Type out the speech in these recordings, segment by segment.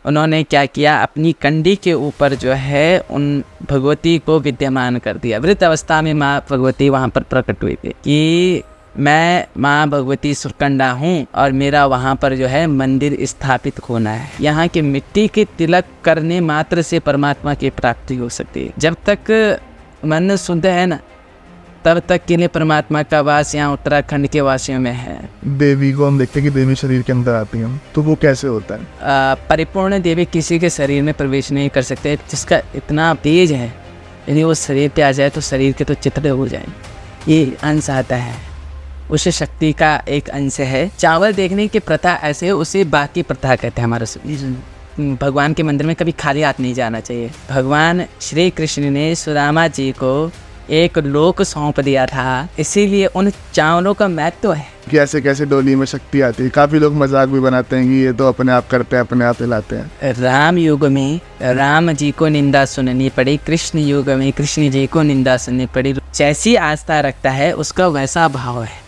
उन्होंने क्या किया, अपनी कंडी के ऊपर जो है उन भगवती को विद्यमान कर दिया। वृद्ध अवस्था में माँ भगवती वहाँ पर प्रकट हुई थी कि मैं माँ भगवती सुरकंडा हूँ और मेरा वहाँ पर जो है मंदिर स्थापित होना है। यहाँ की मिट्टी के तिलक करने मात्र से परमात्मा की प्राप्ति हो सकती है। जब तक मन शुद्ध है ना, तब तक के लिए परमात्मा का वास यहाँ उत्तराखंड के वासियों में है। देवी को हम देखते हैं कि देवी शरीर के अंदर आती हैं, तो वो कैसे होता है? परिपूर्ण देवी किसी के शरीर में प्रवेश नहीं कर सकते। जिसका इतना तेज है, यदि वो शरीर पे आ जाए तो शरीर के तो चित्र हो जाए। ये अंश आता है, उस शक्ति का एक अंश है। चावल देखने की प्रथा ऐसे, उसे बाकी प्रथा कहते हैं हमारे। भगवान के मंदिर में कभी खाली हाथ नहीं जाना चाहिए। भगवान श्री कृष्ण ने सुदामा जी को एक लोक सौंप दिया था, इसीलिए उन चावलों का महत्व है। कि ऐसे कैसे डोली में शक्ति आती है। काफ़ी लोग मजाक भी बनाते हैं कि ये तो अपने आप करते हैं, अपने आप हिलाते हैं। राम युग में राम जी को निंदा सुननी पड़ी, कृष्ण युग में कृष्ण जी को निंदा सुननी पड़ी। जैसी आस्था रखता है उसका वैसा भाव है।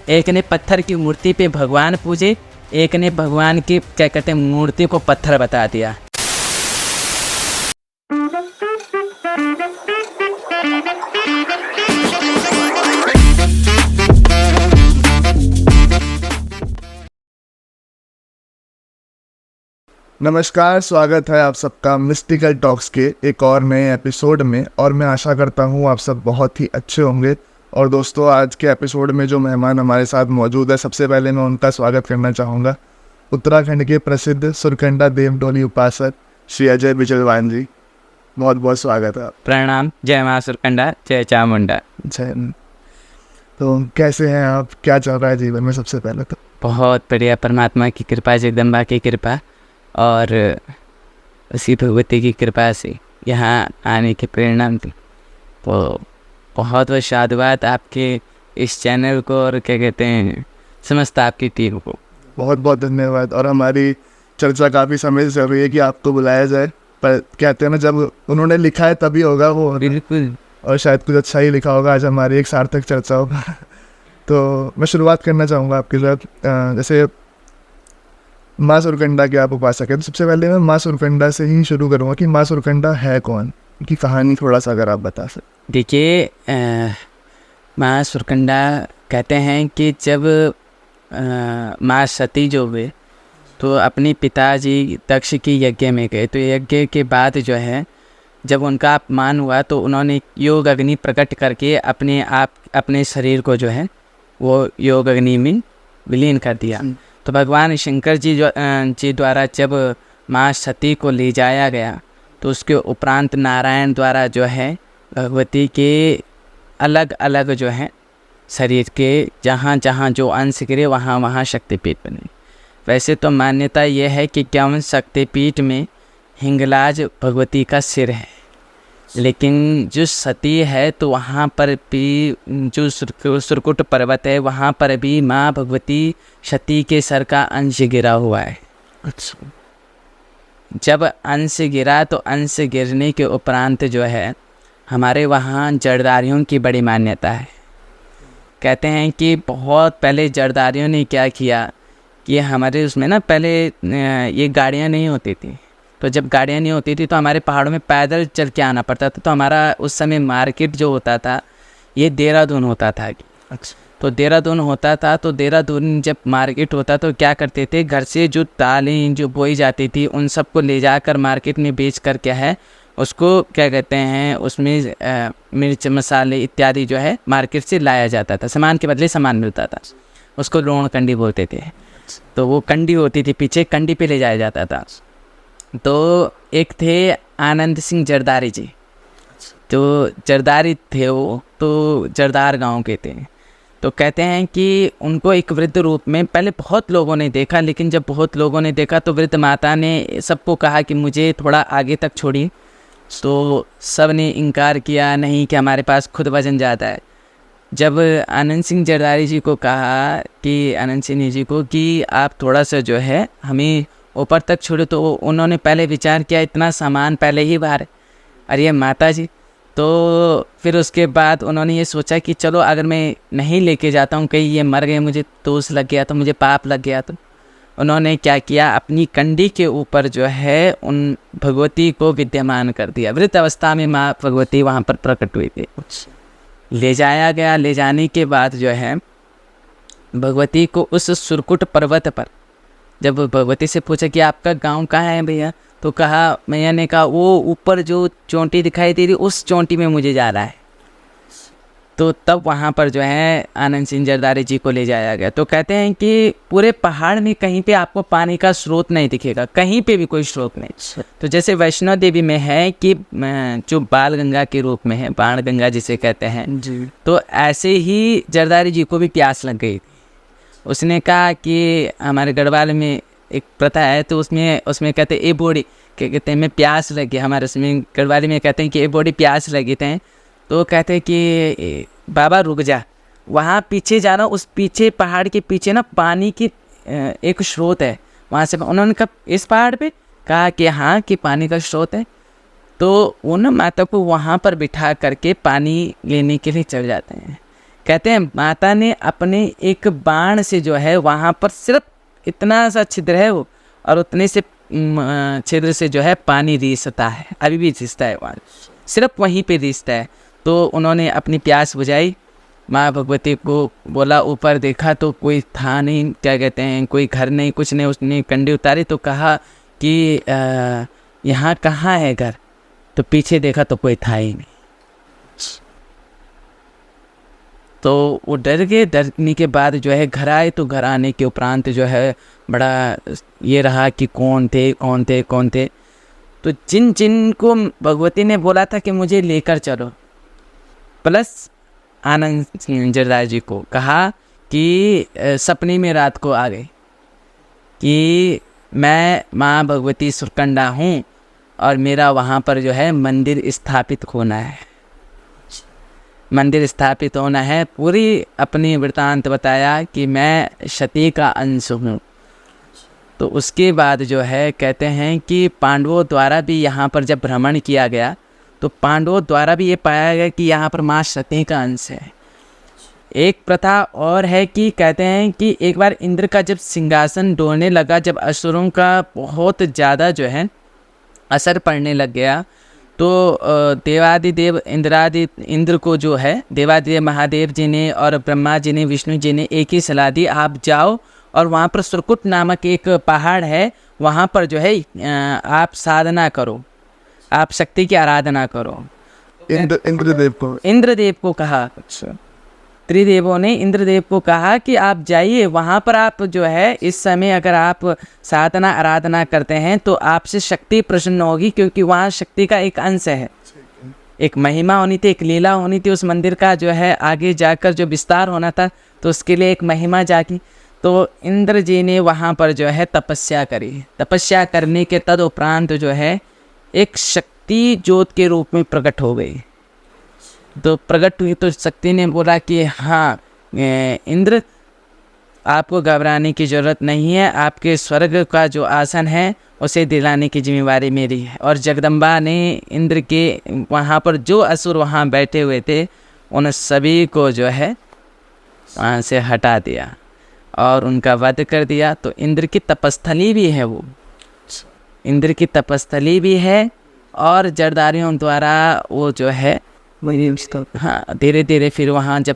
एक ने पत्थर की मूर्ति पे भगवान पूजे, एक ने भगवान की क्या कहते हैं मूर्ति को पत्थर बता दिया। नमस्कार, स्वागत है आप सबका मिस्टिकल टॉक्स के एक और नए एपिसोड में। और मैं आशा करता हूँ आप सब बहुत ही अच्छे होंगे। और दोस्तों, आज के एपिसोड में जो मेहमान हमारे साथ मौजूद है, सबसे पहले मैं उनका स्वागत करना चाहूँगा। उत्तराखंड के प्रसिद्ध सुरकंडा देव डोली उपासक श्री अजय बिजलवान जी, बहुत बहुत स्वागत है। प्रणाम। जय माँ सुरकंडा, जय चामुंडा। जय। तो कैसे हैं आप? क्या चल रहा है जीवन में? सबसे पहले तो बहुत बढ़िया, परमात्मा की कृपा, जगदम्बा की कृपा और उसी भगवती की कृपा से यहाँ आने की प्रेरणा मिली। तो बहुत बहुत साधुवाद आपके इस चैनल को और क्या कहते हैं समस्त आपकी टीम को। बहुत बहुत धन्यवाद। और हमारी चर्चा काफ़ी समय से चल रही है कि आपको बुलाया जाए, पर कहते हैं ना, जब उन्होंने लिखा है तभी होगा वो। बिल्कुल। और शायद कुछ अच्छा ही लिखा होगा, आज हमारी एक सार्थक चर्चा होगा। तो मैं शुरुआत करना चाहूँगा आपके साथ। जैसे माँ सुरकंडा के आप उपासक हैं, तो सबसे पहले मैं माँ सुरकंडा से ही शुरू करूँगा कि माँ सुरकंडा है कौन, की कहानी थोड़ा सा अगर आप बता सकते। देखिए, माँ सुरकंडा कहते हैं कि जब माँ सती जो हुए तो अपने पिताजी दक्ष की यज्ञ में गए। तो यज्ञ के बाद जो है जब उनका अपमान हुआ तो उन्होंने योग अग्नि प्रकट करके अपने शरीर को जो है वो योग अग्नि में विलीन कर दिया। तो भगवान शंकर जी द्वारा जब माँ सती को ले जाया गया तो उसके उपरांत नारायण द्वारा जो है भगवती के अलग अलग जो है शरीर के जहाँ जहाँ जो अंश गिरे वहाँ वहाँ शक्तिपीठ बने। वैसे तो मान्यता यह है कि 51 शक्तिपीठ में हिंगलाज भगवती का सिर है, लेकिन जो सती है तो वहाँ पर भी जो सुरकुट पर्वत है वहाँ पर भी माँ भगवती सती के सर का अंश गिरा हुआ है। अच्छा। जब अंश गिरा तो अंश गिरने के उपरांत जो है हमारे वहाँ जड़दारियों की बड़ी मान्यता है। कहते हैं कि बहुत पहले जड़दारियों ने क्या किया कि हमारे उसमें ना पहले ये गाड़ियाँ नहीं होती थी। तो जब गाड़ियाँ नहीं होती थी तो हमारे पहाड़ों में पैदल चल के आना पड़ता था। तो हमारा उस समय मार्केट जो होता था ये देहरादून होता था। अच्छा। तो देहरादून होता था, तो देहरादून जब मार्केट होता तो क्या करते थे, घर से जो दालें जो बोई जाती थी उन सबको ले जाकर मार्केट में बेच कर क्या है उसको क्या कहते हैं उसमें मिर्च मसाले इत्यादि जो है मार्केट से लाया जाता था। सामान के बदले सामान मिलता था, उसको रोण कंडी बोलते थे। तो वो कंडी होती थी, पीछे कंडी पे ले जाया जाता था। तो एक थे आनंद सिंह जरदारी जी, तो जरदारी थे वो, तो जरदार गांव के थे। तो कहते हैं कि उनको एक वृद्ध रूप में पहले बहुत लोगों ने देखा, लेकिन जब बहुत लोगों ने देखा तो वृद्ध माता ने सबको कहा कि मुझे थोड़ा आगे तक छोड़िए। तो सब ने इनकार किया, नहीं कि हमारे पास खुद वजन ज़्यादा है। जब आनंद सिंह जरदारी जी को कहा कि आनंद सिंह जी को कि आप थोड़ा सा जो है हमें ऊपर तक छोड़ो, तो उन्होंने पहले विचार किया इतना सामान पहले ही बाहर, अरे माता जी। तो फिर उसके बाद उन्होंने ये सोचा कि चलो अगर मैं नहीं लेके जाता हूँ, कहीं ये मर गए, मुझे दोष लग गया तो मुझे पाप लग गया। तो उन्होंने क्या किया, अपनी कंडी के ऊपर जो है उन भगवती को विद्यमान कर दिया। वृद्ध अवस्था में माँ भगवती वहाँ पर प्रकट हुई थी। ले जाया गया। ले जाने के बाद जो है भगवती को उस सुरकुट पर्वत पर, जब भगवती से पूछा कि आपका गांव कहाँ है भैया, तो कहा, मैया ने कहा वो ऊपर जो चोटी दिखाई दे रही उस चोटी में मुझे जा रहा है। तो तब वहाँ पर जो है आनंद सिंह जरदारी जी को ले जाया गया। तो कहते हैं कि पूरे पहाड़ में कहीं पे आपको पानी का स्रोत नहीं दिखेगा, कहीं पे भी कोई स्रोत नहीं। तो जैसे वैष्णो देवी में है कि जो बाल गंगा के रूप में है, बाण गंगा जिसे कहते हैं जी, तो ऐसे ही जरदारी जी को भी प्यास लग गई थी। उसने कहा कि हमारे गढ़वाल में एक प्रथा है, तो उसमें कहते ए बॉडी, कहते हैं मैं प्यास लगी, हमारे उसमें गढ़वाली में कहते हैं कि ए बॉडी प्यास लगी थे। तो कहते हैं कि बाबा रुक जा, वहाँ पीछे जाना, उस पीछे पहाड़ के पीछे ना पानी की एक स्रोत है, वहाँ से। उन्होंने कहा इस पहाड़ पे, कहा कि हाँ कि पानी का स्रोत है। तो वो ना माता को वहाँ पर बिठा करके पानी लेने के लिए चल जाते हैं। कहते हैं माता ने अपने एक बाण से जो है वहाँ पर सिर्फ इतना सा छिद्र है वो, और उतने से छिद्र से जो है पानी रिसता है, अभी भी रिसता है वहाँ, सिर्फ वहीं पे रिसता है। तो उन्होंने अपनी प्यास बुझाई। माँ भगवती को बोला, ऊपर देखा तो कोई था नहीं, क्या कहते हैं, कोई घर नहीं, कुछ नहीं। उसने कंडी उतारी तो कहा कि यहाँ कहाँ है घर, तो पीछे देखा तो कोई था ही नहीं। तो वो डर गए। डरने के बाद जो है घर आए। तो घर आने के उपरांत जो है बड़ा ये रहा कि कौन थे। तो जिन को भगवती ने बोला था कि मुझे लेकर चलो, प्लस आनंद सिंह जरदारी जी को कहा कि सपने में रात को आ गए कि मैं माँ भगवती सुरकंडा हूँ और मेरा वहाँ पर जो है मंदिर स्थापित होना है, मंदिर स्थापित होना है। पूरी अपनी वृत्तांत बताया कि मैं सती का अंश हूँ। तो उसके बाद जो है कहते हैं कि पांडवों द्वारा भी यहाँ पर जब भ्रमण किया गया तो पांडवों द्वारा भी ये पाया गया कि यहाँ पर माँ सती का अंश है। एक प्रथा और है कि कहते हैं कि एक बार इंद्र का जब सिंहासन डोलने लगा, जब असुरों का बहुत ज़्यादा जो है असर पड़ने लग गया, तो देवादिदेव इंद्र को जो है देवादिदेव महादेव जी ने और ब्रह्मा जी ने, विष्णु जी ने एक ही सलाह दी, आप जाओ और वहाँ पर सुरकुट नामक एक पहाड़ है, वहाँ पर जो है आप साधना करो, आप शक्ति की आराधना करो। इंद्रदेव को कहा, अच्छा, त्रिदेवों ने इंद्रदेव को कहा कि आप जाइए वहाँ पर, आप जो है इस समय अगर आप साधना आराधना करते हैं तो आपसे शक्ति प्रसन्न होगी, क्योंकि वहाँ शक्ति का एक अंश है, एक महिमा होनी थी, एक लीला होनी थी। उस मंदिर का जो है आगे जाकर जो विस्तार होना था, तो उसके लिए एक महिमा जागी। तो इंद्र जी ने वहाँ पर जो है तपस्या करी। तपस्या करने के तदुपरांत जो है एक शक्ति ज्योत के रूप में प्रकट हो गई। तो प्रकट हुई तो शक्ति ने बोला कि हाँ इंद्र, आपको घबराने की ज़रूरत नहीं है, आपके स्वर्ग का जो आसन है उसे दिलाने की जिम्मेवारी मेरी है। और जगदम्बा ने इंद्र के वहाँ पर जो असुर वहाँ बैठे हुए थे उन सभी को जो है वहाँ से हटा दिया और उनका वध कर दिया। तो इंद्र की तपस्थली भी है, वो इंद्र की तपस्थली भी है, और जरदारियों द्वारा वो जो है हाँ धीरे धीरे फिर वहाँ जब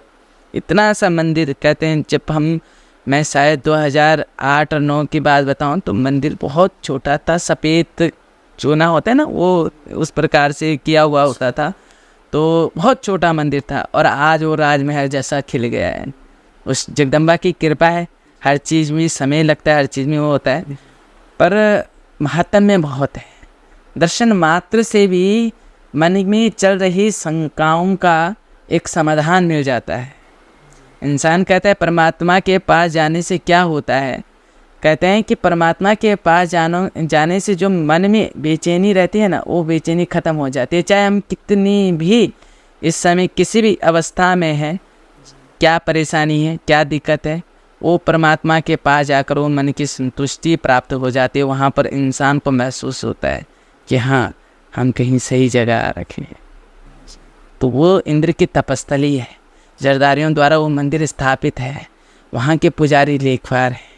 इतना सा मंदिर, कहते हैं जब मैं शायद 2008 और 9 की बात बताऊँ तो मंदिर बहुत छोटा था, सफ़ेद चूना होता है ना, वो उस प्रकार से किया हुआ होता था, तो बहुत छोटा मंदिर था। और आज वो राजमहल जैसा खिल गया है। उस जगदम्बा की कृपा है, हर चीज़ में समय लगता है, हर चीज़ में वो होता है, पर महत्व में बहुत है। दर्शन मात्र से भी मन में चल रही शंकाओं का एक समाधान मिल जाता है। इंसान कहता है परमात्मा के पास जाने से क्या होता है, कहते हैं कि परमात्मा के पास जाने से जो मन में बेचैनी रहती है ना, वो बेचैनी ख़त्म हो जाती है। चाहे हम कितनी भी इस समय किसी भी अवस्था में हैं, क्या परेशानी है, क्या दिक्कत है, वो परमात्मा के पास जाकर वो मन की संतुष्टि प्राप्त हो जाती है। वहाँ पर इंसान को महसूस होता है कि हाँ हम कहीं सही जगह आ रखे हैं। तो वो इंद्र की तपस्थली है, जरदारियों द्वारा वो मंदिर स्थापित है, वहाँ के पुजारी लेखवार हैं।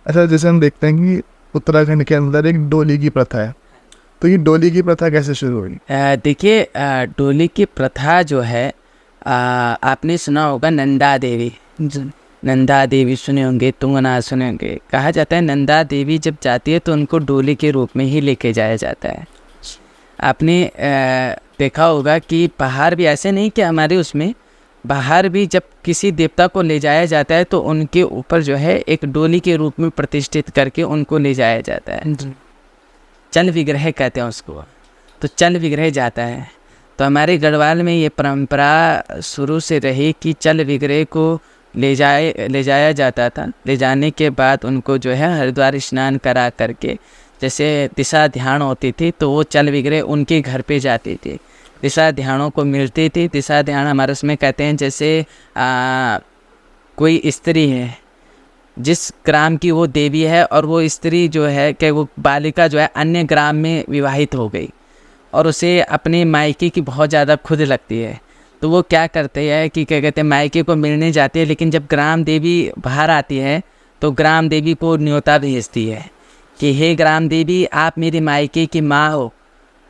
अच्छा, जैसे हम देखते हैं कि उत्तराखंड के अंदर एक डोली की प्रथा है, तो ये डोली की प्रथा कैसे शुरू हुई? देखिए, डोली की प्रथा जो है, आपने सुना होगा नंदा देवी। नंदा देवी सुने होंगे, तुंगनाथ सुने होंगे। कहा जाता है नंदा देवी जब जाती है तो उनको डोली के रूप में ही लेके जाया जाता है। आपने देखा होगा कि बाहर भी ऐसे नहीं कि हमारे उसमें, बाहर भी जब किसी देवता को ले जाया जाता है तो उनके ऊपर जो है एक डोली के रूप में प्रतिष्ठित करके उनको ले जाया जाता है। चल विग्रह कहते हैं उसको। तो चल विग्रह जाता है। तो हमारे गढ़वाल में ये परंपरा शुरू से रही कि चल विग्रह को ले जाया जाता था। ले जाने के बाद उनको जो है हरिद्वार स्नान करा करके, जैसे दिशा ध्यान होती थी तो वो चल विग्रह उनके घर पे जाती थी, दिशा ध्यानों को मिलती थी। दिशा ध्यान हमारे उसमें कहते हैं जैसे कोई स्त्री है, जिस ग्राम की वो देवी है और वो स्त्री जो है कि वो बालिका जो है अन्य ग्राम में विवाहित हो गई और उसे अपने मायके की बहुत ज़्यादा खुद लगती है, तो वो क्या करते हैं कि क्या कहते हैं मायके को मिलने जाती है। लेकिन जब ग्राम देवी बाहर आती है तो ग्राम देवी को न्योता भेजती है कि हे ग्राम देवी, आप मेरी मायके की माँ हो,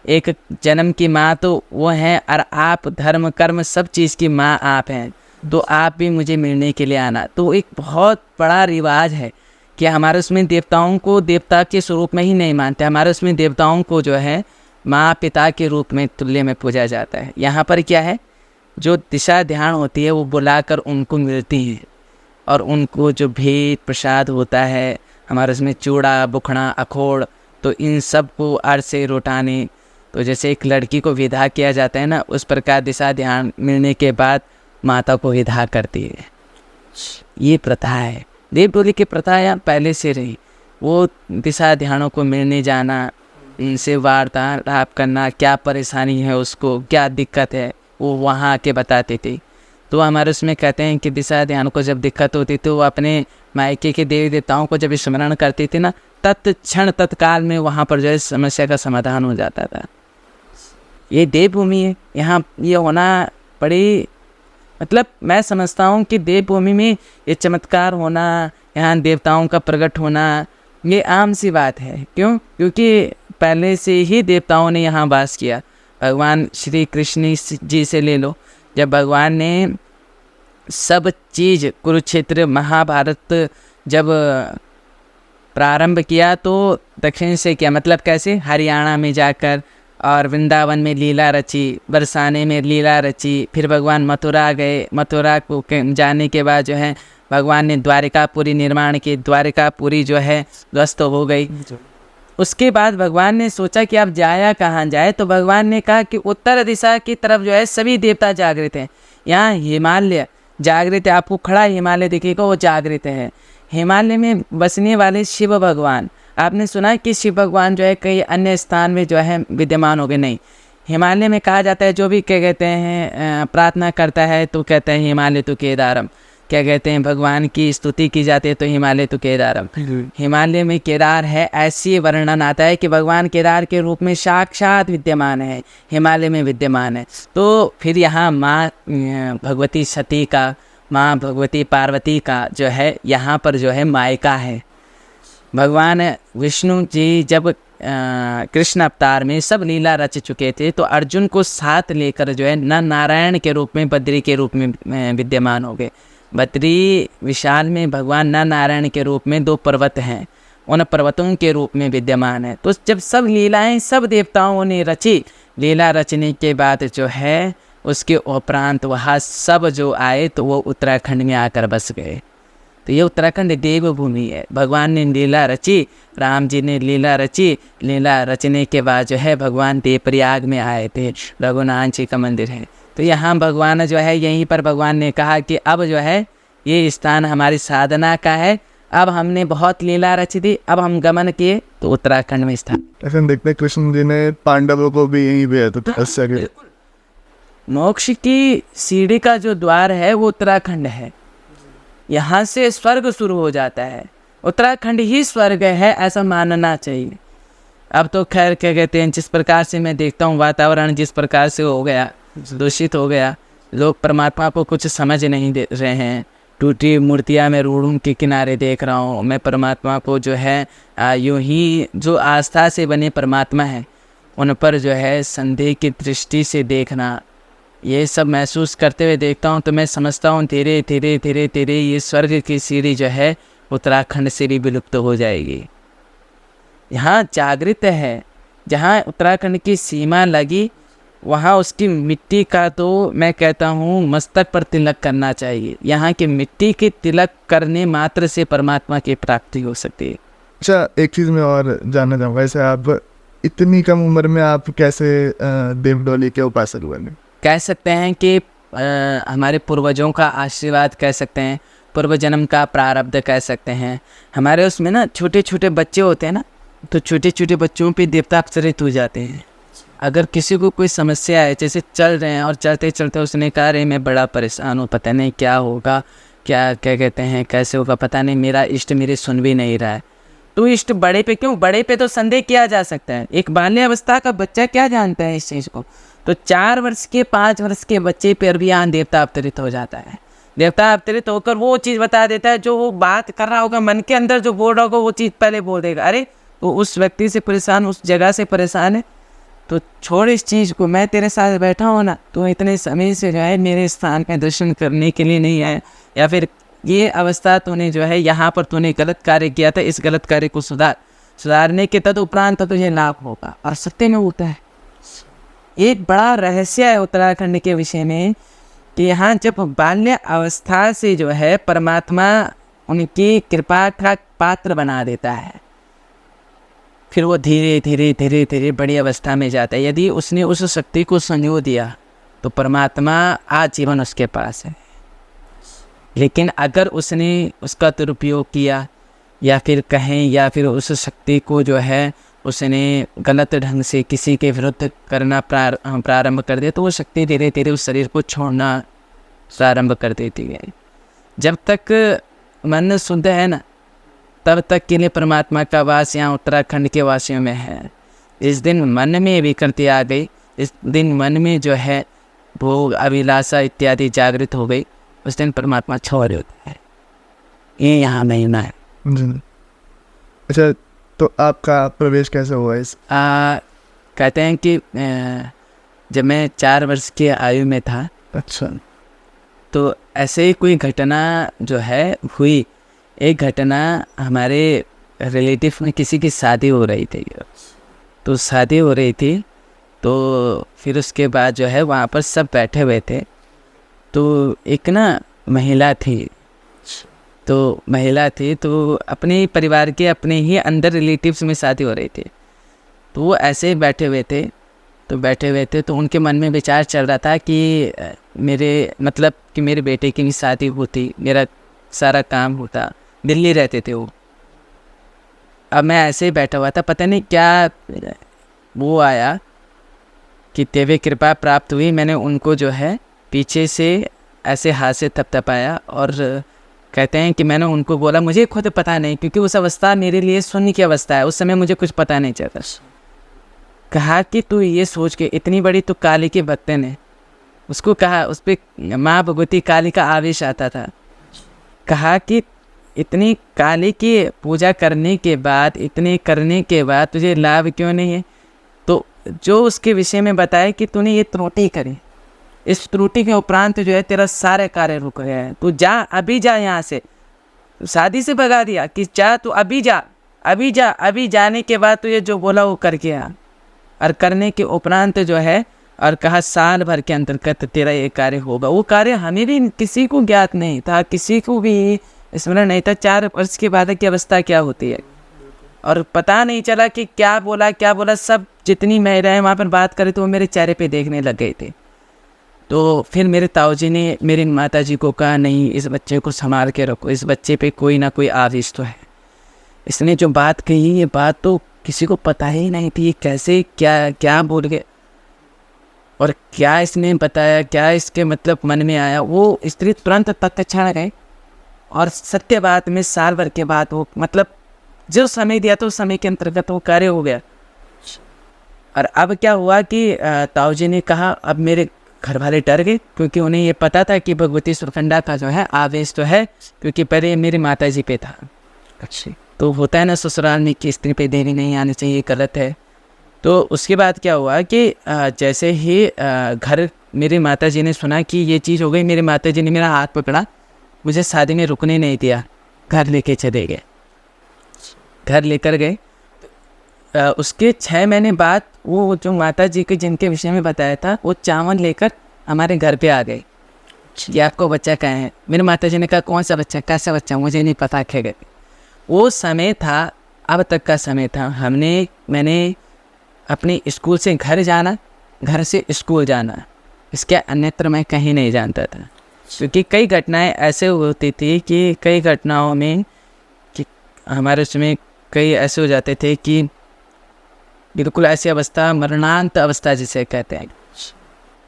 एक जन्म की माँ तो वो हैं और आप धर्म कर्म सब चीज़ की माँ आप हैं, तो आप भी मुझे मिलने के लिए आना। तो एक बहुत बड़ा रिवाज है कि हमारे उसमें देवताओं को देवता के स्वरूप में ही नहीं मानते, हमारे उसमें देवताओं को जो है माँ पिता के रूप में तुल्य में पूजा जाता है। यहाँ पर क्या है, जो दिशा ध्यान होती है वो बुलाकर उनको मिलती हैं और उनको जो भेंट प्रसाद होता है हमारे उसमें चूड़ा बुखड़ा अखोड़, तो इन सब को अरसे रोटाने, तो जैसे एक लड़की को विदा किया जाता है ना, उस प्रकार दिशा ध्यान मिलने के बाद माता को विदा करती है। ये प्रथा है, देव डोली की प्रथा यहाँ पहले से रही। वो दिशा ध्यानों को मिलने जाना, इनसे वार्तालाप करना, क्या परेशानी है उसको, क्या दिक्कत है, वो वहाँ आके बताते थे। तो हमारे उसमें कहते हैं कि दिशा ध्यान को जब दिक्कत होती थी वो अपने मायके के देवी देवताओं को जब स्मरण करती थी ना, तत्क्षण तत्काल में वहाँ पर जो है समस्या का समाधान हो जाता था। ये देवभूमि है, यहाँ ये होना बड़ी, मतलब मैं समझता हूँ कि देवभूमि में ये चमत्कार होना, यहाँ देवताओं का प्रकट होना, ये आम सी बात है। क्यों? क्योंकि पहले से ही देवताओं ने यहाँ वास किया। भगवान श्री कृष्ण जी से ले लो, जब भगवान ने सब चीज़ कुरुक्षेत्र महाभारत जब प्रारंभ किया तो दक्षिण से किया, मतलब कैसे, हरियाणा में जाकर और वृंदावन में लीला रची, बरसाने में लीला रची, फिर भगवान मथुरा गए, मथुरा को जाने के बाद जो है भगवान ने द्वारिकापुरी निर्माण की, द्वारिकापुरी जो है ध्वस्त हो गई। उसके बाद भगवान ने सोचा कि अब जाया कहाँ जाए, तो भगवान ने कहा कि उत्तर दिशा की तरफ जो है सभी देवता जागृत हैं। यहाँ हिमालय जागृत है, आपको खड़ा हिमालय दिखेगा, वो जागृत है। हिमालय में बसने वाले शिव भगवान, आपने सुना है कि शिव भगवान जो है कई अन्य स्थान में जो है विद्यमान हो गए, नहीं, हिमालय में कहा जाता है जो भी क्या कहते हैं प्रार्थना करता है तो कहते हैं हिमालय तो केदारम, क्या कहते हैं भगवान की स्तुति की जाती है तो हिमालय तो केदारम। हिमालय में केदार है, ऐसी वर्णन आता है कि भगवान केदार के रूप में साक्षात विद्यमान है, हिमालय में विद्यमान है। तो फिर यहाँ माँ भगवती सती का, माँ भगवती पार्वती का जो है यहाँ पर जो है मायका है। भगवान विष्णु जी जब कृष्ण अवतार में सब लीला रच चुके थे तो अर्जुन को साथ लेकर जो है न नारायण के रूप में बद्री के रूप में विद्यमान हो गए। बद्री विशाल में भगवान न नारायण के रूप में 2 पर्वत हैं, उन पर्वतों के रूप में विद्यमान है। तो जब सब लीलाएं सब देवताओं ने रची, लीला रचने के बाद जो है उसके उपरांत वहाँ सब जो आए तो वो उत्तराखंड में आकर बस गए। तो ये उत्तराखंड देवभूमि है। भगवान ने लीला रची, राम जी ने लीला रची, लीला रचने के बाद जो है भगवान देवप्रयाग में आए थे, रघुनाथ जी का मंदिर है। तो यहाँ भगवान जो है यहीं पर भगवान ने कहा कि अब जो है ये स्थान हमारी साधना का है, अब हमने बहुत लीला रची थी, अब हम गमन किए तो उत्तराखंड में स्थान। ऐसे हम देखते हैं कृष्ण जी ने पांडवों को भी यहीं भेजा था तपस्या के। मोक्ष की सीढ़ी का जो द्वार है वो उत्तराखंड है, यहाँ से स्वर्ग शुरू हो जाता है। उत्तराखंड ही स्वर्ग है ऐसा मानना चाहिए। अब तो खैर क्या कहते हैं, जिस प्रकार से मैं देखता हूँ वातावरण जिस प्रकार से हो गया, दूषित हो गया, लोग परमात्मा को कुछ समझ नहीं दे रहे हैं, टूटी मूर्तियाँ मैं रोडों के किनारे देख रहा हूँ। मैं परमात्मा को जो है यूँ ही जो आस्था से बने परमात्मा है उन पर जो है संदेह की दृष्टि से देखना, ये सब महसूस करते हुए देखता हूँ तो मैं समझता हूँ धीरे धीरे धीरे धीरे ये स्वर्ग की सीढ़ी जो है उत्तराखंड से भी विलुप्त हो जाएगी। यहाँ जागृत है, जहाँ उत्तराखंड की सीमा लगी वहाँ उसकी मिट्टी का तो मैं कहता हूँ मस्तक पर तिलक करना चाहिए। यहाँ की मिट्टी के तिलक करने मात्र से परमात्मा की प्राप्ति हो सकती है। अच्छा, एक चीज़ मैं और जानना चाहूँगा, ऐसे आप इतनी कम उम्र में आप कैसे देवडोली के उपासक बने? कह सकते हैं कि हमारे पूर्वजों का आशीर्वाद कह सकते हैं, पूर्व जन्म का प्रारब्ध कह सकते हैं। हमारे उसमें ना छोटे छोटे बच्चे होते हैं ना, तो छोटे छोटे बच्चों पे देवता अवतरित हो जाते हैं। अगर किसी को कोई समस्या है, जैसे चल रहे हैं और चलते चलते उसने कहा अरे मैं बड़ा परेशान हूँ, पता नहीं क्या होगा, क्या कहते हैं कैसे होगा पता नहीं, मेरा इष्ट मेरी सुन भी नहीं रहा है। तो इष्ट बड़े पे क्यों, बड़े पे तो संदेह किया जा सकता है, एक बाल्यावस्था का बच्चा क्या जानता है इस चीज़ को। तो 4 वर्ष के 5 वर्ष के बच्चे पर भी यहाँ देवता अवतरित हो जाता है। देवता अवतरित होकर वो चीज़ बता देता है जो वो बात कर रहा होगा, मन के अंदर जो बोल रहा होगा वो चीज़ पहले बोल देगा। अरे वो उस व्यक्ति से परेशान, उस जगह से परेशान है, तो छोड़ इस चीज़ को, मैं तेरे साथ बैठा हूँ ना, तो इतने समय से जो है मेरे स्थान में दर्शन करने के लिए नहीं आया, या फिर ये अवस्था तूने जो है यहाँ पर तूने गलत कार्य किया था, इस गलत कार्य को सुधारने के तदुपरांत तुझे लाभ होगा। और सत्य में होता है। एक बड़ा रहस्य है उत्तराखंड के विषय में कि यहाँ जब बाल्य अवस्था से जो है परमात्मा उनकी कृपा का पात्र बना देता है, फिर वो धीरे धीरे धीरे धीरे बड़ी अवस्था में जाता है। यदि उसने उस शक्ति को संजो दिया तो परमात्मा आजीवन उसके पास है। लेकिन अगर उसने उसका दुरुपयोग किया, या फिर कहें या फिर उस शक्ति को जो है उसने गलत ढंग से किसी के विरुद्ध करना प्रारंभ कर दिया, तो वो शक्ति धीरे धीरे उस शरीर को छोड़ना प्रारंभ कर देती है। जब तक मन शुद्ध है ना, तब तक के लिए परमात्मा का वास यहाँ उत्तराखंड के वासियों में है। इस दिन मन में विकृति आ गई, इस दिन मन में जो है भोग अभिलाषा इत्यादि जागृत हो गई, उस दिन परमात्मा छोड़ होता है। ये यहाँ महिमा है। अच्छा, तो आपका प्रवेश कैसे हुआ इस? कहते हैं कि जब मैं 4 वर्ष की आयु में था, अच्छा, तो ऐसे ही कोई घटना जो है हुई। एक घटना, हमारे रिलेटिव में किसी की शादी हो रही थी, तो शादी हो रही थी, तो फिर उसके बाद जो है वहाँ पर सब बैठे हुए थे, तो एक ना महिला थी, तो अपने परिवार के अपने ही अंदर रिलेटिव्स में शादी हो रही थी, तो वो ऐसे ही बैठे हुए थे तो उनके मन में विचार चल रहा था कि मेरे बेटे की भी शादी होती, मेरा सारा काम होता। दिल्ली रहते थे वो। अब मैं ऐसे ही बैठा हुआ था, पता नहीं क्या वो आया कि तेरे कृपा प्राप्त हुई। मैंने उनको जो है पीछे से ऐसे हाथ से थपथपाया और कहते हैं कि मैंने उनको बोला, मुझे खुद पता नहीं, क्योंकि उस अवस्था मेरे लिए शून्य की अवस्था है, उस समय मुझे कुछ पता नहीं चलता। कहा कि तू ये सोच के, इतनी बड़ी तो काली के भक्त ने उसको कहा, उस पर माँ भगवती काली का आवेश आता था। कहा कि इतनी काली की पूजा करने के बाद, इतने करने के बाद तुझे लाभ क्यों नहीं है? तो जो उसके विषय में बताया कि तूने ये त्रुटि करी, इस त्रुटि के उपरांत जो है तेरा सारे कार्य रुक गया है, तू जा, अभी जा यहाँ से। शादी से भगा दिया कि जा तू अभी जा, अभी जा। अभी जाने के बाद तुझे जो बोला वो करके आ, और करने के उपरांत जो है, और कहा साल भर के अंतर्गत तेरा ये कार्य होगा। वो कार्य हमें भी किसी को ज्ञात नहीं था, किसी को भी स्मरण नहीं था 4 वर्ष के बाद की अवस्था क्या होती है, और पता नहीं चला कि क्या बोला। सब जितनी महिलाएं वहाँ पर बात करे तो वो मेरे चेहरे पे देखने लग गए थे। तो फिर मेरे ताऊजी ने मेरी माताजी को कहा, नहीं, इस बच्चे को संभाल के रखो, इस बच्चे पे कोई ना कोई आवेश तो है। इसने जो बात कही, ये बात तो किसी को पता ही नहीं थी, कैसे क्या बोल गए और क्या इसने बताया, क्या इसके मन में आया। वो स्त्री तुरंत तत्क्षण गए और सत्य बात में साल भर के बाद वो जो समय दिया था उस समय के अंतर्गत वो कार्य हो गया। और अब क्या हुआ कि ताऊजी ने कहा, अब मेरे घर वाले डर गए, क्योंकि उन्हें ये पता था कि भगवती सुरखंडा का जो है आवेश तो है, क्योंकि पहले मेरी माता जी पे था। अच्छा, तो होता है ना ससुराल में कि स्त्री पे देरी नहीं आनी चाहिए, गलत है। तो उसके बाद क्या हुआ कि जैसे ही घर मेरी माता जी ने सुना कि ये चीज़ हो गई, मेरी माता जी ने मेरा हाथ पकड़ा, मुझे शादी में रुकने नहीं दिया, घर लेके चले गए। घर लेकर गए। उसके 6 महीने बाद वो जो माता जी के जिनके विषय में बताया था, वो चावल लेकर हमारे घर पे आ गए कि आपको बच्चा कहाँ है। मेरी माता जी ने कहा कौन सा बच्चा, कैसा बच्चा, मुझे नहीं पता। खे गए। वो समय था, अब तक का समय था, मैंने अपने स्कूल से घर जाना, घर से स्कूल जाना, इसके अन्यत्र मैं कहीं नहीं जानता था। क्योंकि कई घटनाएं ऐसे होती थी कि कई घटनाओं में कि हमारे उसमें कई ऐसे हो जाते थे कि बिल्कुल ऐसी अवस्था, मरणांत अवस्था जिसे कहते हैं,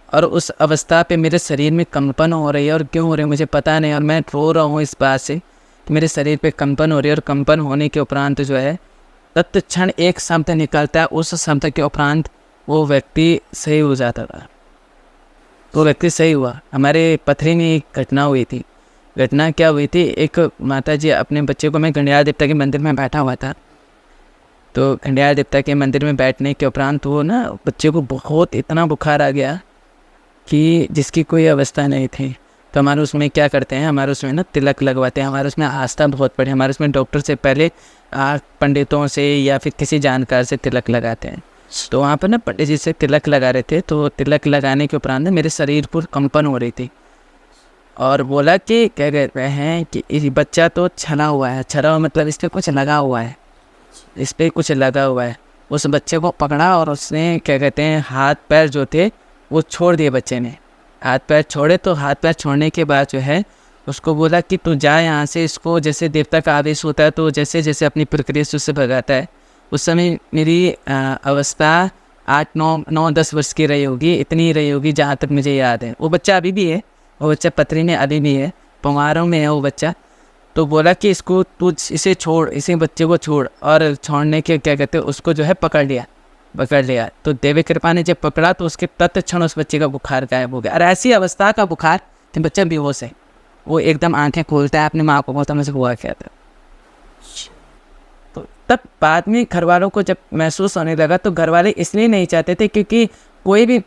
और उस अवस्था पे मेरे शरीर में कंपन हो रही है, और क्यों हो रही है मुझे पता नहीं, और मैं रो रहा हूँ इस बात से कि मेरे शरीर पे कंपन हो रही है। और कंपन होने के उपरांत जो है तत्क्षण एक शब्द निकलता है, उस शब्द के उपरांत वो व्यक्ति सही हो जाता था। वो व्यक्ति सही हुआ। हमारे पथरी में एक घटना हुई थी। घटना क्या हुई थी, एक माता जी अपने बच्चे को, मैं गंडियाल देवता के मंदिर में बैठा हुआ था, तो गंडियाल देवता के मंदिर में बैठने के उपरांत वो ना बच्चे को बहुत इतना बुखार आ गया कि जिसकी कोई अवस्था नहीं थी। तो हमारे उसमें क्या करते हैं, हमारे उसमें ना तिलक लगवाते हैं। हमारे उसमें आस्था बहुत बड़ी, हमारे उसमें डॉक्टर से पहले पंडितों से या फिर किसी जानकार से तिलक लगाते हैं। तो वहाँ पर ना पंडित जी से तिलक लगा रहे थे, तो तिलक लगाने के उपरांत मेरे शरीर पर कंपन हो रही थी, और बोला कि क्या कहते हैं कि ये बच्चा तो छना हुआ है। छना हुआ मतलब इस पर कुछ लगा हुआ है, इस पर कुछ लगा हुआ है। उस बच्चे को पकड़ा और उसने क्या कहते हैं हाथ पैर जो थे वो छोड़ दिए। बच्चे ने हाथ पैर छोड़े, तो हाथ पैर छोड़ने के बाद जो है उसको बोला कि तू जा यहाँ से। इसको जैसे देवता का आदेश होता है तो जैसे जैसे अपनी प्रक्रिया से उससे भगाता है। उस समय मेरी अवस्था 8-9-10 वर्ष की रही होगी, इतनी रही होगी जहाँ तक मुझे याद है। वो बच्चा अभी भी है, वो बच्चा पथरी में अभी भी है, पवारों में है वो बच्चा। तो बोला कि इसको तू इसे छोड़, इसे बच्चे को छोड़। और छोड़ने के क्या कहते हैं उसको जो है पकड़ लिया। तो देवी कृपा ने जब पकड़ा तो उसके तत्क्षण उस बच्चे का बुखार गायब हो गया। और ऐसी अवस्था का बुखार कि बच्चा बेहोश है, वो एकदम आंखें खोलता है, अपने माँ को बोलता मुझे हुआ क्या था। तो तब बाद में घर वालों को जब महसूस होने लगा, तो घर वाले इसलिए नहीं चाहते थे क्योंकि कोई भी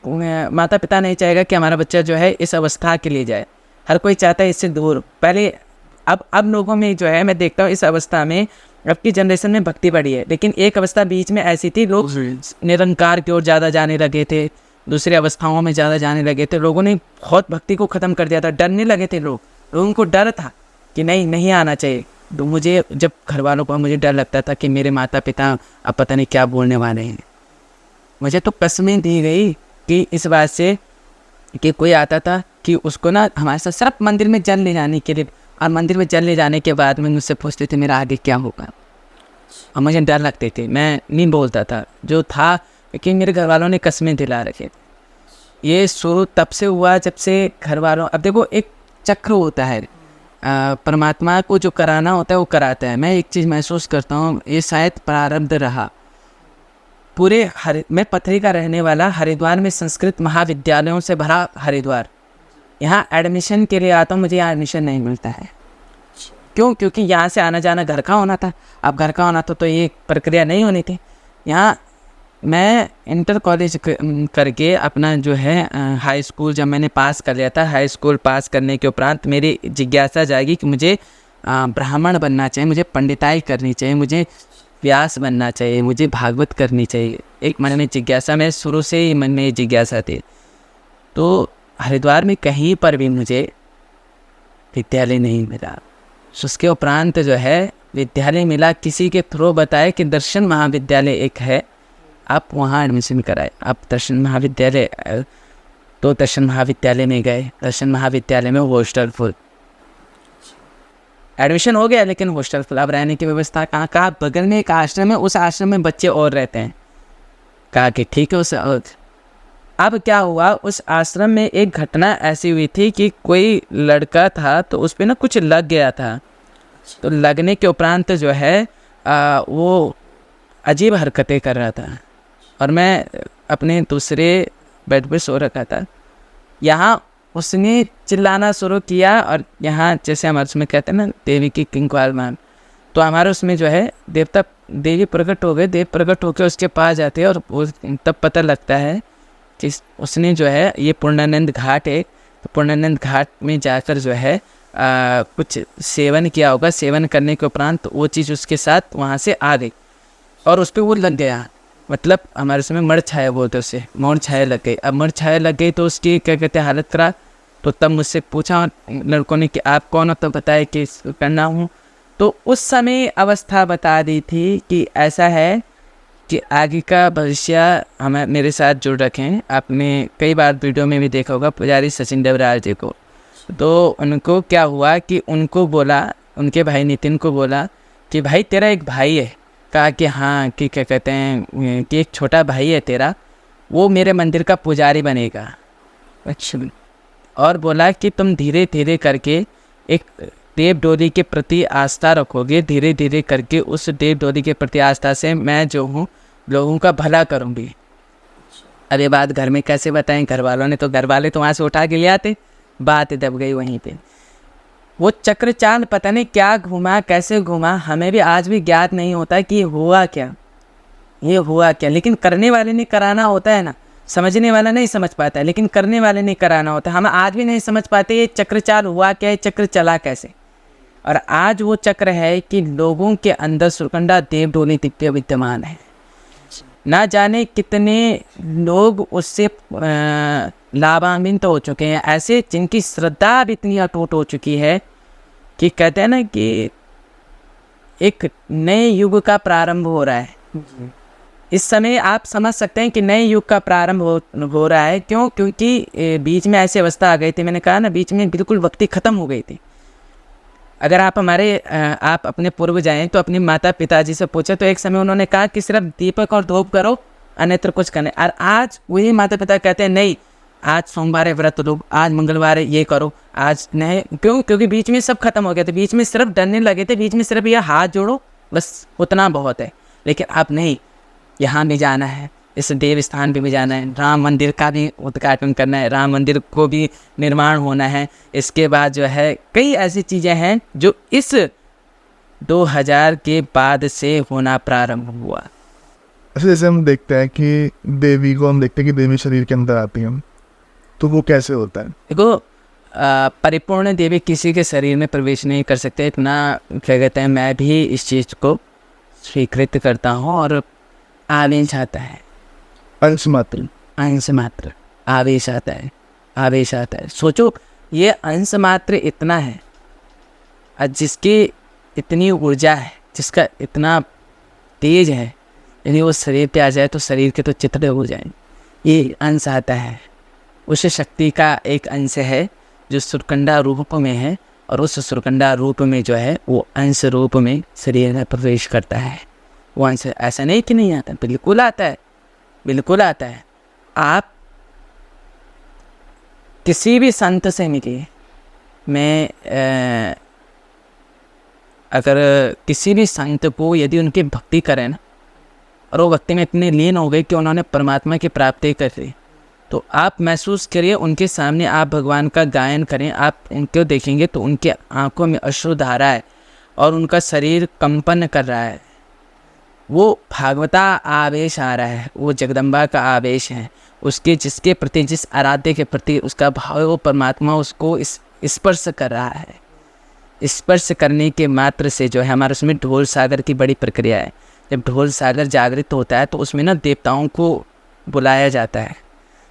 माता पिता नहीं चाहेगा कि हमारा बच्चा जो है इस अवस्था के लिए जाए। हर कोई चाहता है इससे दूर। पहले अब लोगों में जो है मैं देखता हूँ इस अवस्था में, अब की जनरेशन में भक्ति बढ़ी है, लेकिन एक अवस्था बीच में ऐसी थी, लोग निरंकार की ओर ज़्यादा जाने लगे थे, दूसरी अवस्थाओं में ज़्यादा जाने लगे थे। लोगों ने बहुत भक्ति को ख़त्म कर दिया था, डरने लगे थे लोगों को डर था कि नहीं आना चाहिए। तो मुझे जब घर वालों को मुझे डर लगता था कि मेरे माता पिता अब पता नहीं क्या बोलने वाले हैं। मुझे तो कसमें दी गई कि इस बात से कि कोई आता था कि उसको ना हमारे साथ सिर्फ मंदिर में जल ले जाने के लिए, और मंदिर में जल ले जाने के बाद में मुझसे पूछते थे मेरा आगे क्या होगा, और मुझे डर लगते थे, मैं नहीं बोलता था जो था, लेकिन मेरे घर वालों ने कसमें दिला रखे थे। ये शुरू तब से हुआ जब से घर वालों, अब देखो एक चक्र होता है, परमात्मा को जो कराना होता है वो कराता है। मैं एक चीज़ महसूस करता हूँ, ये शायद प्रारब्ध रहा। मैं पथरी का रहने वाला, हरिद्वार में संस्कृत महाविद्यालयों से भरा हरिद्वार, यहाँ एडमिशन के लिए आता हूँ, मुझे यहाँ एडमिशन नहीं मिलता है। क्यों? क्योंकि यहाँ से आना जाना घर का होना था। अब घर का होना तो ये प्रक्रिया नहीं होनी थी। यहाँ मैं इंटर कॉलेज करके अपना जो है हाई स्कूल जब मैंने पास कर लिया था, हाई स्कूल पास करने के उपरांत मेरी जिज्ञासा जाएगी कि मुझे ब्राह्मण बनना चाहिए, मुझे पंडिताई करनी चाहिए, मुझे व्यास बनना चाहिए, मुझे भागवत करनी चाहिए। एक मन में जिज्ञासा, मैं शुरू से ही मन में जिज्ञासा थी। तो हरिद्वार में कहीं पर भी मुझे विद्यालय नहीं मिला। उसके उपरांत जो है विद्यालय मिला, किसी के थ्रू बताया कि दर्शन महाविद्यालय एक है, आप वहाँ एडमिशन कराए। आप दर्शन महाविद्यालय, तो दर्शन महाविद्यालय में गए। दर्शन महाविद्यालय में हॉस्टल फुल, एडमिशन हो गया लेकिन हॉस्टल फुल। अब रहने की व्यवस्था कहाँ? बगल में एक आश्रम है, उस आश्रम में बच्चे और रहते हैं। कहा कि ठीक है उस। अब क्या हुआ, उस आश्रम में एक घटना ऐसी हुई थी कि कोई लड़का था तो उस पर ना कुछ लग गया था। तो लगने के उपरांत जो है वो अजीब हरकतें कर रहा था, और मैं अपने दूसरे बेड पे सो रखा था। यहाँ उसने चिल्लाना शुरू किया। और यहाँ जैसे हमारे उसमें कहते हैं ना देवी की किंकवाल मान, तो हमारे उसमें जो है देवी प्रकट हो गए। देव प्रकट होकर उसके पास जाते हैं और तब पता लगता है कि उसने जो है ये पूर्णानंद घाट है, तो पूर्णानंद घाट में जाकर जो है कुछ सेवन किया होगा। सेवन करने के उपरांत वो चीज़ उसके साथ वहाँ से आ गई और उस पर वो लग गया, मतलब हमारे समय मर छाया बोलते उसे, मौन छाया लग गई। अब मर छाया लग गई तो उसकी क्या कहते हैं हालत खराब। तो तब मुझसे पूछा लड़कों ने कि आप कौन हो, तो बताया कि करना हूँ। तो उस समय अवस्था बता दी थी कि ऐसा है कि आगे का भविष्य हमें मेरे साथ जुड़ रखे हैं। आपने कई बार वीडियो में भी देखा होगा पुजारी सचिन देवराज जी को। तो उनको क्या हुआ कि उनको बोला, उनके भाई नितिन को बोला कि भाई तेरा एक भाई है। कहा कि हाँ, कि क्या कहते हैं कि एक छोटा भाई है तेरा, वो मेरे मंदिर का पुजारी बनेगा। अच्छा। और बोला कि तुम धीरे धीरे करके एक देव डोली के प्रति आस्था रखोगे, धीरे धीरे करके उस देव डोली के प्रति आस्था से मैं जो हूँ लोगों का भला करूँगी। अब ये बात घर में कैसे बताएं, घर वालों ने, तो घर वाले तो वहाँ से उठा के ले आते, बात दब गई वहीं पे। वो चक्र चांद पता नहीं क्या घूमा, कैसे घूमा, हमें भी आज भी ज्ञात नहीं होता कि ये हुआ क्या। लेकिन करने वाले ने कराना होता है ना, समझने वाला नहीं समझ पाता है, लेकिन करने वाले ने कराना होता है। हम आज भी नहीं समझ पाते ये चक्र चाल हुआ क्या है, चक्र चला कैसे। और आज वो चक्र है कि लोगों के अंदर सुरकंडा देव डोली दिव्य विद्यमान है। ना जाने कितने लोग उससे लाभान्वित हो चुके हैं, ऐसे जिनकी श्रद्धा भी इतनी अटूट हो चुकी है कि कहते हैं ना कि एक नए युग का प्रारंभ हो रहा है। इस समय आप समझ सकते हैं कि नए युग का प्रारंभ हो रहा है। क्यों? क्योंकि बीच में ऐसी अवस्था आ गई थी, मैंने कहा ना, बीच में बिल्कुल भक्ति ख़त्म हो गई थी। अगर आप आप अपने पूर्व जाएं तो अपने माता पिताजी से पूछे तो एक समय उन्होंने कहा कि सिर्फ दीपक और धूप करो, अन्यत्र कुछ करने। और आज वही माता पिता कहते हैं नहीं, आज सोमवार है व्रत लो, आज मंगलवार है ये करो, आज नहीं। क्यों? क्योंकि बीच में सब खत्म हो गया था, बीच में सिर्फ डरने लगे थे, बीच में सिर्फ यह हाथ जोड़ो बस, उतना बहुत है। लेकिन अब नहीं, यहाँ भी जाना है, इस देव स्थान पे भी जाना है, राम मंदिर का भी उद्घाटन करना है, राम मंदिर को भी निर्माण होना है। इसके बाद जो है कई ऐसी चीज़ें हैं जो इस 2000 के बाद से होना प्रारंभ हुआ। अच्छा, जैसे हम देखते हैं कि देवी को हम देखते हैं कि देवी शरीर के अंदर आती हैं, तो वो कैसे होता है? देखो, परिपूर्ण देवी किसी के शरीर में प्रवेश नहीं कर सकते, इतना क्या कहते हैं, मैं भी इस चीज़ को स्वीकृत करता हूँ। और आवेश आता है, अंश मात्र आवेश आता है। सोचो, ये अंश मात्र इतना है, और जिसकी इतनी ऊर्जा है, जिसका इतना तेज है, यदि वो शरीर पे आ जाए तो शरीर के तो चित्र हो जाएंगे। ये अंश आता है, उस शक्ति का एक अंश है जो सुरकंडा रूप में है, और उस सुरकंडा रूप में जो है वो अंश रूप में शरीर में प्रवेश करता है। वो अंश ऐसा नहीं कि नहीं आता, बिल्कुल आता है। आप किसी भी संत से मिलिए, मैं अगर किसी भी संत को यदि उनकी भक्ति करें ना, और वो भक्ति में इतने लीन हो गए कि उन्होंने परमात्मा की प्राप्ति कर ली, तो आप महसूस करिए, उनके सामने आप भगवान का गायन करें, आप उनको देखेंगे तो उनके आंखों में अश्रुधारा है और उनका शरीर कंपन कर रहा है। वो भागवता आवेश आ रहा है, वो जगदम्बा का आवेश है, उसके जिसके प्रति, जिस आराध्य के प्रति उसका भाव है, वो परमात्मा उसको स्पर्श कर रहा है। स्पर्श करने के मात्र से जो है हमारे उसमें ढोल सागर की बड़ी प्रक्रिया है। जब ढोल सागर जागृत होता है तो उसमें ना देवताओं को बुलाया जाता है।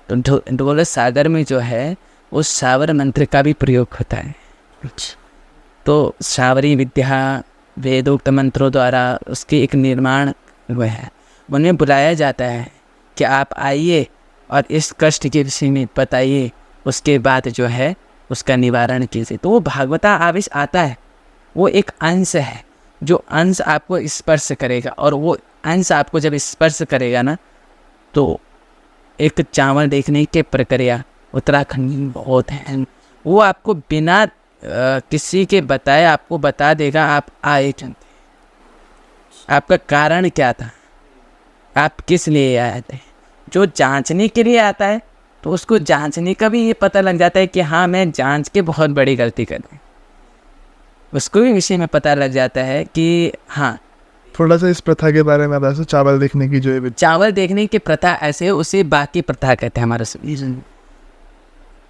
तो ढोल सागर में जो है उस सावर मंत्र का भी प्रयोग होता है। तो सावरी विद्या वेदोक्त मंत्रों द्वारा उसके एक निर्माण हुए हैं। उन्हें बुलाया जाता है कि आप आइए और इस कष्ट के विषय में बताइए, उसके बाद जो है उसका निवारण कीजिए। तो वो भागवता आवेश आता है, वो एक अंश है जो अंश आपको स्पर्श करेगा, और वो अंश आपको जब स्पर्श करेगा ना, तो एक चावल देखने की प्रक्रिया उत्तराखंड में बहुत है। वो आपको बिना किसी के बताए आपको बता देगा, आप आए चलते, आपका कारण क्या था, आप किस लिए आए थे। जो जांचने के लिए आता है तो उसको जांचने का भी ये पता लग जाता है कि हाँ मैं जांच के बहुत बड़ी गलती कर दी। उसको भी विषय में पता लग जाता है कि हाँ। थोड़ा सा इस प्रथा के बारे में बता, चावल देखने की जो है। चावल देखने की प्रथा ऐसे उसे बाकी प्रथा कहते हैं हमारे उसमें।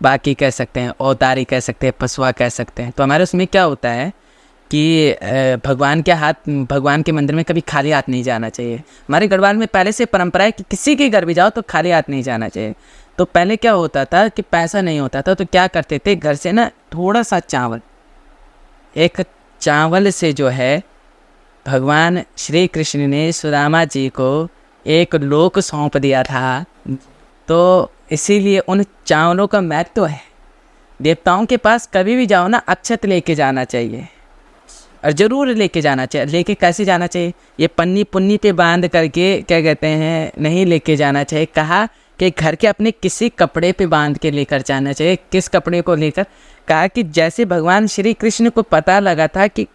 बाकी कह सकते हैं, औतारी कह सकते हैं, पसुआ कह सकते हैं। तो हमारे उसमें क्या होता है कि भगवान के मंदिर में कभी खाली हाथ नहीं जाना चाहिए। हमारे गढ़वाल में पहले से परंपरा है कि किसी के घर भी जाओ तो खाली हाथ नहीं जाना चाहिए। तो पहले क्या होता था कि पैसा नहीं होता था तो क्या करते थे, घर से ना थोड़ा सा चावल, एक चावल से जो है भगवान श्री कृष्ण ने सुदामा जी को एक लोक सौंप दिया था। तो इसीलिए उन चावलों का महत्व है। देवताओं के पास कभी भी जाओ ना, अक्षत लेके जाना चाहिए और ज़रूर लेके जाना चाहिए। लेके कैसे जाना चाहिए, ये पन्नी पुन्नी पे बांध करके क्या कहते हैं नहीं लेके जाना चाहिए। कहा कि घर के अपने किसी कपड़े पे बांध के लेकर जाना चाहिए। किस कपड़े को लेकर, कहा कि जैसे भगवान श्री कृष्ण को पता लगा था कि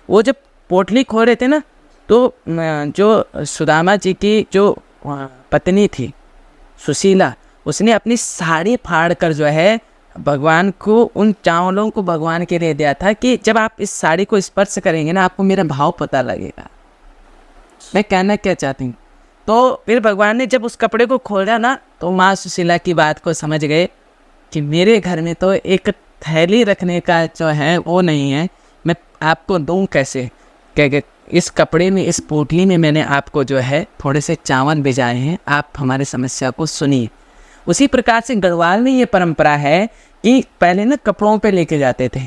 वो जब पोटली खो रहे थे ना, तो जो सुदामा जी की जो पत्नी थी सुशीला, उसने अपनी साड़ी फाड़ कर जो है भगवान को उन चावलों को भगवान के लिए दिया था कि जब आप इस साड़ी को स्पर्श करेंगे ना, आपको मेरा भाव पता लगेगा, मैं कहना क्या चाहती हूँ। तो फिर भगवान ने जब उस कपड़े को खोला ना, तो माँ सुशीला की बात को समझ गए कि मेरे घर में तो एक थैली रखने का जो है वो नहीं है, मैं आपको दूँ कैसे। क्या इस कपड़े में, इस पोटली में मैंने आपको जो है थोड़े से चावल भिजाए हैं, आप हमारी समस्या को सुनिए। उसी प्रकार से गढ़वाल में ये परंपरा है कि पहले ना कपड़ों पे लेके जाते थे।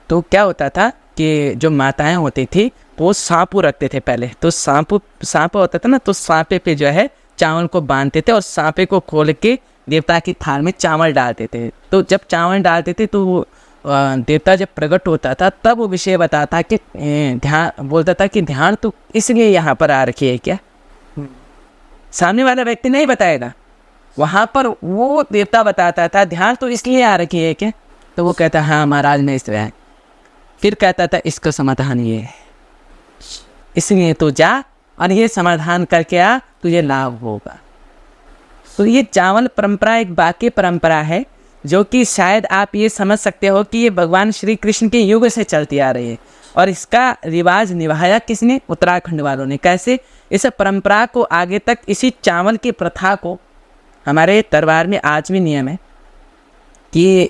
तो क्या होता था कि जो माताएं होती थी वो सांपू रखते थे पहले। तो सांपा होता था ना, तो सांपे पे जो है चावल को बांधते थे और सांपे को खोल के देवता की थाल में चावल डालते थे। तो जब चावल डालते थे तो देवता जब प्रकट होता था तब वो विषय बताता कि ध्यान बोलता था कि ध्यान तो इसलिए यहाँ पर आ रखी है क्या। सामने वाला व्यक्ति नहीं बताएगा, वहाँ पर वो देवता बताता था ध्यान तो इसलिए आ रखी है क्या। तो वो कहता हाँ महाराज मैं इस तरह। फिर कहता था इसका समाधान ये है, इसलिए तो जा और ये समाधान करके आ, तुझे लाभ होगा। तो ये चावल परंपरा एक बाकी परंपरा है जो कि शायद आप ये समझ सकते हो कि ये भगवान श्री कृष्ण के युग से चलती आ रही है। और इसका रिवाज निभाया किसने, उत्तराखंड वालों ने। कैसे, इस परंपरा को आगे तक, इसी चावल की प्रथा को, हमारे दरबार में आज भी नियम है कि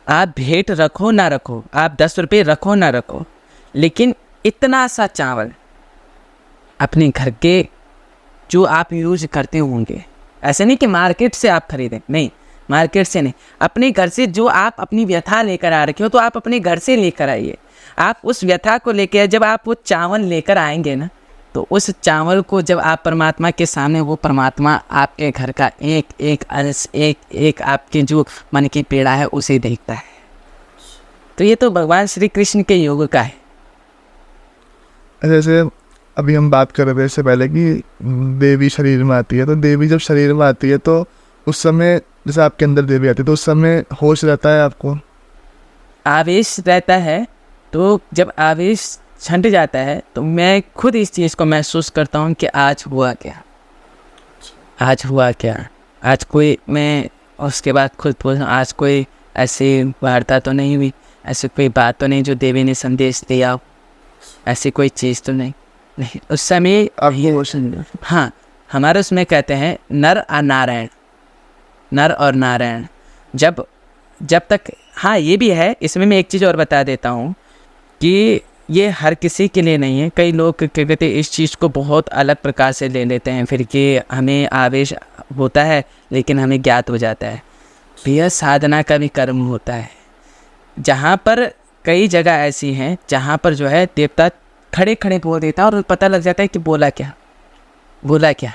आप भेंट रखो ना रखो, आप 10 रुपये रखो ना रखो, लेकिन इतना सा चावल अपने घर के जो आप यूज करते होंगे, ऐसे नहीं कि मार्केट से आप खरीदें, नहीं मार्केट से नहीं, अपने घर से जो आप अपनी व्यथा लेकर आ रखे हो तो आप अपने घर से लेकर आइए। आप उस व्यथा को लेकर, जब आप वो चावल लेकर आएंगे ना, तो उस चावल को जब आप परमात्मा के सामने, वो परमात्मा आपके घर का एक एक अंश, एक एक आपके जो मन की पीड़ा है उसे देखता है। तो ये तो भगवान श्री कृष्ण के योग का है। जैसे अभी हम बात कर रहे थे इससे पहले कि देवी शरीर में आती है, तो देवी जब शरीर में आती है तो उस समय जैसे आपके अंदर देवी आती है तो उस समय होश रहता है, आपको आवेश रहता है। तो जब आवेश छंट जाता है तो मैं खुद इस चीज़ को महसूस करता हूँ कि आज हुआ क्या, आज हुआ क्या, आज कोई, मैं उसके बाद खुद पूछता हूँ आज कोई ऐसी वार्ता तो नहीं हुई, ऐसी कोई बात तो नहीं जो देवी ने संदेश दिया हो, ऐसी कोई चीज़ तो नहीं उस समय। हाँ, हमारे उसमें कहते हैं नर और नारायण, नर और नारायण जब तक, हाँ ये भी है। इसमें मैं एक चीज़ और बता देता हूँ कि ये हर किसी के लिए नहीं है। कई लोग क्या कहते हैं इस चीज़ को बहुत अलग प्रकार से ले लेते हैं फिर कि हमें आवेश होता है लेकिन हमें ज्ञात हो जाता है। यह साधना का भी कर्म होता है, जहाँ पर कई जगह ऐसी हैं जहाँ पर जो है देवता खड़े खड़े बोल देता है और पता लग जाता है कि बोला क्या,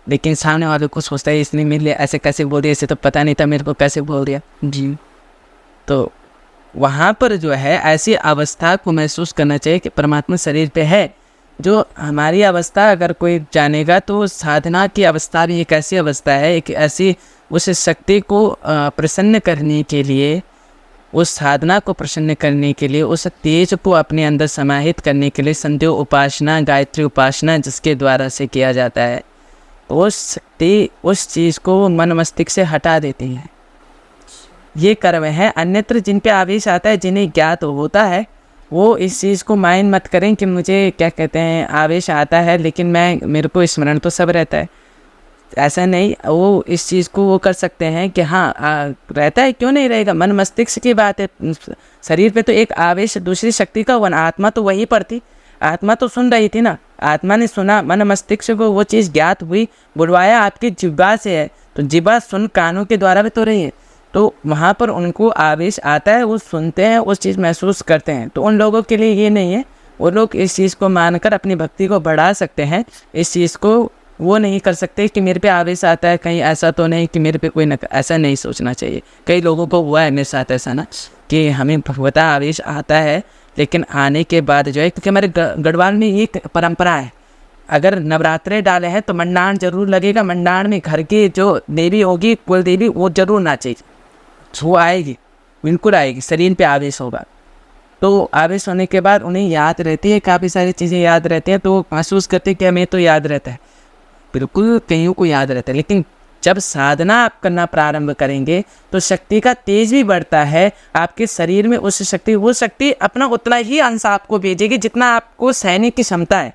लेकिन सामने वाले को सोचता है इसने मेरे लिए ऐसे कैसे बोल दिया, इसे तो पता नहीं था मेरे को कैसे बोल दिया जी। तो वहाँ पर जो है ऐसी अवस्था को महसूस करना चाहिए कि परमात्मा शरीर पे है। जो हमारी अवस्था अगर कोई जानेगा तो साधना की अवस्था भी एक ऐसी अवस्था है, एक ऐसी उस शक्ति को प्रसन्न करने के लिए, उस साधना को प्रसन्न करने के लिए, उस तेज को अपने अंदर समाहित करने के लिए संध्या उपासना, गायत्री उपासना जिसके द्वारा से किया जाता है, वो शक्ति उस चीज़ को मन मस्तिष्क से हटा देती है। ये कर्म है। अन्यत्र जिन पे आवेश आता है, जिन्हें ज्ञात होता है, वो इस चीज़ को माइंड मत करें कि मुझे क्या कहते हैं आवेश आता है लेकिन मेरे को स्मरण तो सब रहता है। ऐसा नहीं, वो इस चीज़ को वो कर सकते हैं कि हाँ रहता है, क्यों नहीं रहेगा। मन मस्तिष्क की बात है। शरीर पे तो एक आवेश दूसरी शक्ति का वन, आत्मा तो वही पर थी। आत्मा तो सुन रही थी ना, आत्मा ने सुना, मन मस्तिष्क को वो चीज़ ज्ञात हुई, बुलवाया आपकी जिह्वा से है, तो जिह्वा सुन कानों के द्वारा भी तो रही है, तो वहाँ पर उनको आवेश आता है, वो सुनते हैं, उस चीज़ महसूस करते हैं। तो उन लोगों के लिए ये नहीं है, वो लोग इस चीज़ को मानकर अपनी भक्ति को बढ़ा सकते हैं। इस चीज़ को वो नहीं कर सकते कि मेरे पे आवेश आता है, कहीं ऐसा तो नहीं कि मेरे पे कोई ऐसा नहीं सोचना चाहिए। कई लोगों को हुआ है मेरे साथ ऐसा ना कि हमें भगवता आवेश आता है, लेकिन आने के बाद जो है, क्योंकि हमारे गढ़वाल में ये परंपरा है, अगर नवरात्रे डाले हैं तो मंडाण जरूर लगेगा। मंडाण में घर की जो देवी होगी, कुल देवी, वो जरूर नाचेगी, वो आएगी, बिल्कुल आएगी, शरीर पे आवेश होगा। तो आवेश होने के बाद उन्हें याद रहती है, काफ़ी सारी चीज़ें याद रहती हैं, तो वो महसूस करते हैं कि हमें तो याद रहता है। बिल्कुल कईयों को याद रहता है, लेकिन जब साधना आप करना प्रारंभ करेंगे तो शक्ति का तेज भी बढ़ता है आपके शरीर में। वो शक्ति अपना उतना ही अंश आपको भेजेगी जितना आपको सहने की क्षमता है।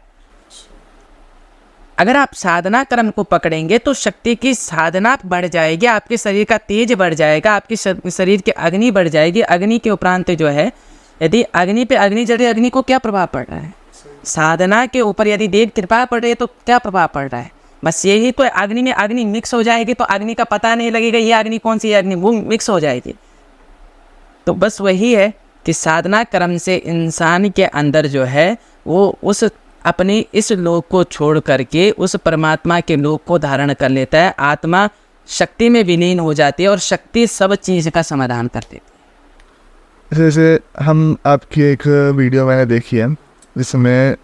अगर आप साधना क्रम को पकड़ेंगे तो शक्ति की साधना बढ़ जाएगी, आपके शरीर का तेज बढ़ जाएगा, आपके शरीर की अग्नि बढ़ जाएगी। अग्नि के उपरांत जो है, यदि अग्नि पे अग्नि जल रही, अग्नि को क्या प्रभाव पड़ रहा है? साधना के ऊपर यदि देव कृपा पड़ रही है तो क्या प्रभाव पड़ रहा है? बस यही तो। अग्नि में अग्नि मिक्स हो जाएगी तो अग्नि का पता नहीं लगेगा ये अग्नि कौन सी अग्नि, वो मिक्स हो जाएगी। तो बस वही है कि साधना क्रम से इंसान के अंदर जो है वो उस अपने इस लोक को छोड़ करके उस परमात्मा के लोक को धारण कर लेता है। आत्मा शक्ति में विलीन हो जाती है और शक्ति सब चीज़ का समाधान कर देती है। जैसे हम आपकी एक वीडियो मैंने देखी है जिसमें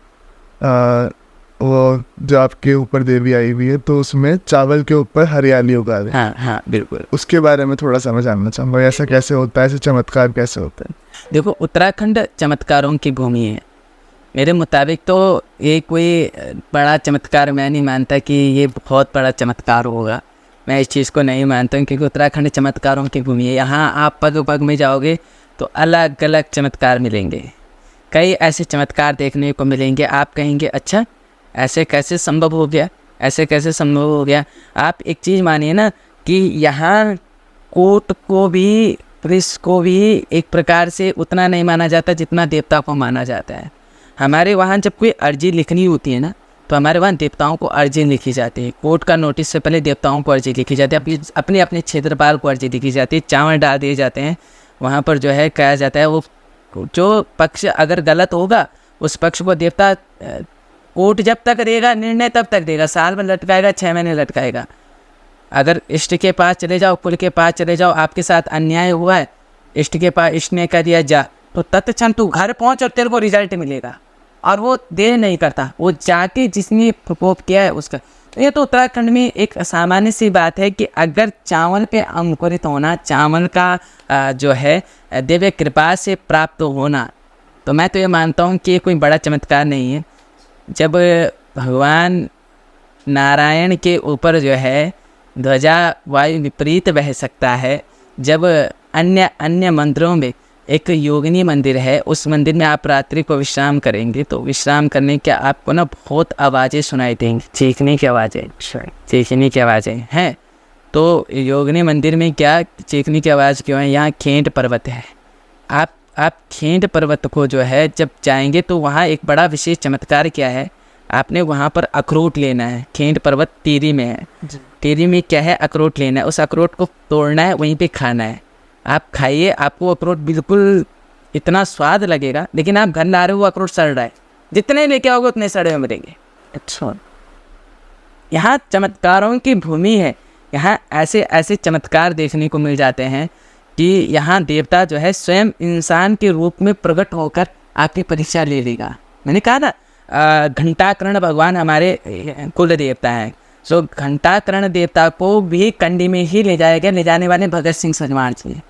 वो जो आपके ऊपर देवी आई हुई है, तो उसमें चावल के ऊपर हरियाली उगा रहे हैं। हाँ बिल्कुल। उसके बारे में थोड़ा सा मैं जानना चाहूँगा, ऐसा कैसे होता है, ऐसे चमत्कार कैसे होता है? देखो, उत्तराखंड चमत्कारों की भूमि है। मेरे मुताबिक तो ये कोई बड़ा चमत्कार मैं नहीं मानता कि ये बहुत बड़ा चमत्कार होगा। मैं इस चीज़ को नहीं मानता हूँ, क्योंकि उत्तराखंड चमत्कारों की भूमि है। यहाँ आप पग पग में जाओगे तो अलग अलग चमत्कार मिलेंगे, कई ऐसे चमत्कार देखने को मिलेंगे। आप कहेंगे अच्छा ऐसे कैसे संभव हो गया, ऐसे कैसे संभव हो गया। आप एक चीज़ मानिए ना कि यहाँ कोर्ट को भी, पुलिस को भी एक प्रकार से उतना नहीं माना जाता जितना देवता को माना जाता है। हमारे वहाँ जब कोई अर्जी लिखनी होती है ना, तो हमारे वहाँ देवताओं को अर्जी लिखी जाती है। कोर्ट का नोटिस से पहले देवताओं को अर्जी लिखी जाती है, अपने अपने क्षेत्रपाल को अर्जी लिखी जाती है, चावल डाल दिए जाते हैं। वहाँ पर जो है कहा जाता है वो जो पक्ष अगर गलत होगा उस पक्ष को देवता कोर्ट जब तक देगा निर्णय तब तक देगा, साल में लटकाएगा, 6 महीने लटकाएगा। अगर इष्ट के पास चले जाओ, कुल के पास चले जाओ, आपके साथ अन्याय हुआ है, इष्ट के पास इष्ट ने कह दिया जा, तो तत्क्षण तू घर पहुंच और तेरे को रिजल्ट मिलेगा। और वो देर नहीं करता, वो जाके जिसने प्रकोप किया है उसका। तो ये तो उत्तराखंड में एक सामान्य सी बात है कि अगर चावल पे अंकुरित होना, चावल का जो है दिव्य कृपा से प्राप्त होना, तो मैं तो ये मानता हूँ कि कोई बड़ा चमत्कार नहीं है। जब भगवान नारायण के ऊपर जो है ध्वजा वायु विपरीत बह सकता है, जब अन्य मंदिरों में एक योगिनी मंदिर है, उस मंदिर में आप रात्रि को विश्राम करेंगे तो विश्राम करने के आपको ना बहुत आवाज़ें सुनाई देंगी, चीखने की आवाज़ें हैं। तो योगिनी मंदिर में क्या चीखने की आवाज़ क्यों है? यहाँ खेंड पर्वत है। आप खेंड पर्वत को जो है जब जाएंगे तो वहाँ एक बड़ा विशेष चमत्कार क्या है, आपने वहाँ पर अखरोट लेना है। खेंड पर्वत टिहरी में है, टिहरी में क्या है, अखरोट लेना है। उस अखरोट को तोड़ना है, वहीं पे खाना है। आप खाइए, आपको अखरोट बिल्कुल इतना स्वाद लगेगा, लेकिन आप घर ला रहे हो वो अखरोट सड़ रहा है, जितने लेके आओगे उतने सड़े हुए मिलेंगे। अच्छा, यहाँ चमत्कारों की भूमि है। यहाँ ऐसे ऐसे चमत्कार देखने को मिल जाते हैं कि यहाँ देवता जो है स्वयं इंसान के रूप में प्रकट होकर आपकी परीक्षा ले लेगा। मैंने कहा ना घंटाकर्ण भगवान हमारे कुल देवता हैं। सो घंटाकर्ण देवता को भी कंडी में ही ले जाया गया। ले जाने वाले भगत सिंह सजवाण जी।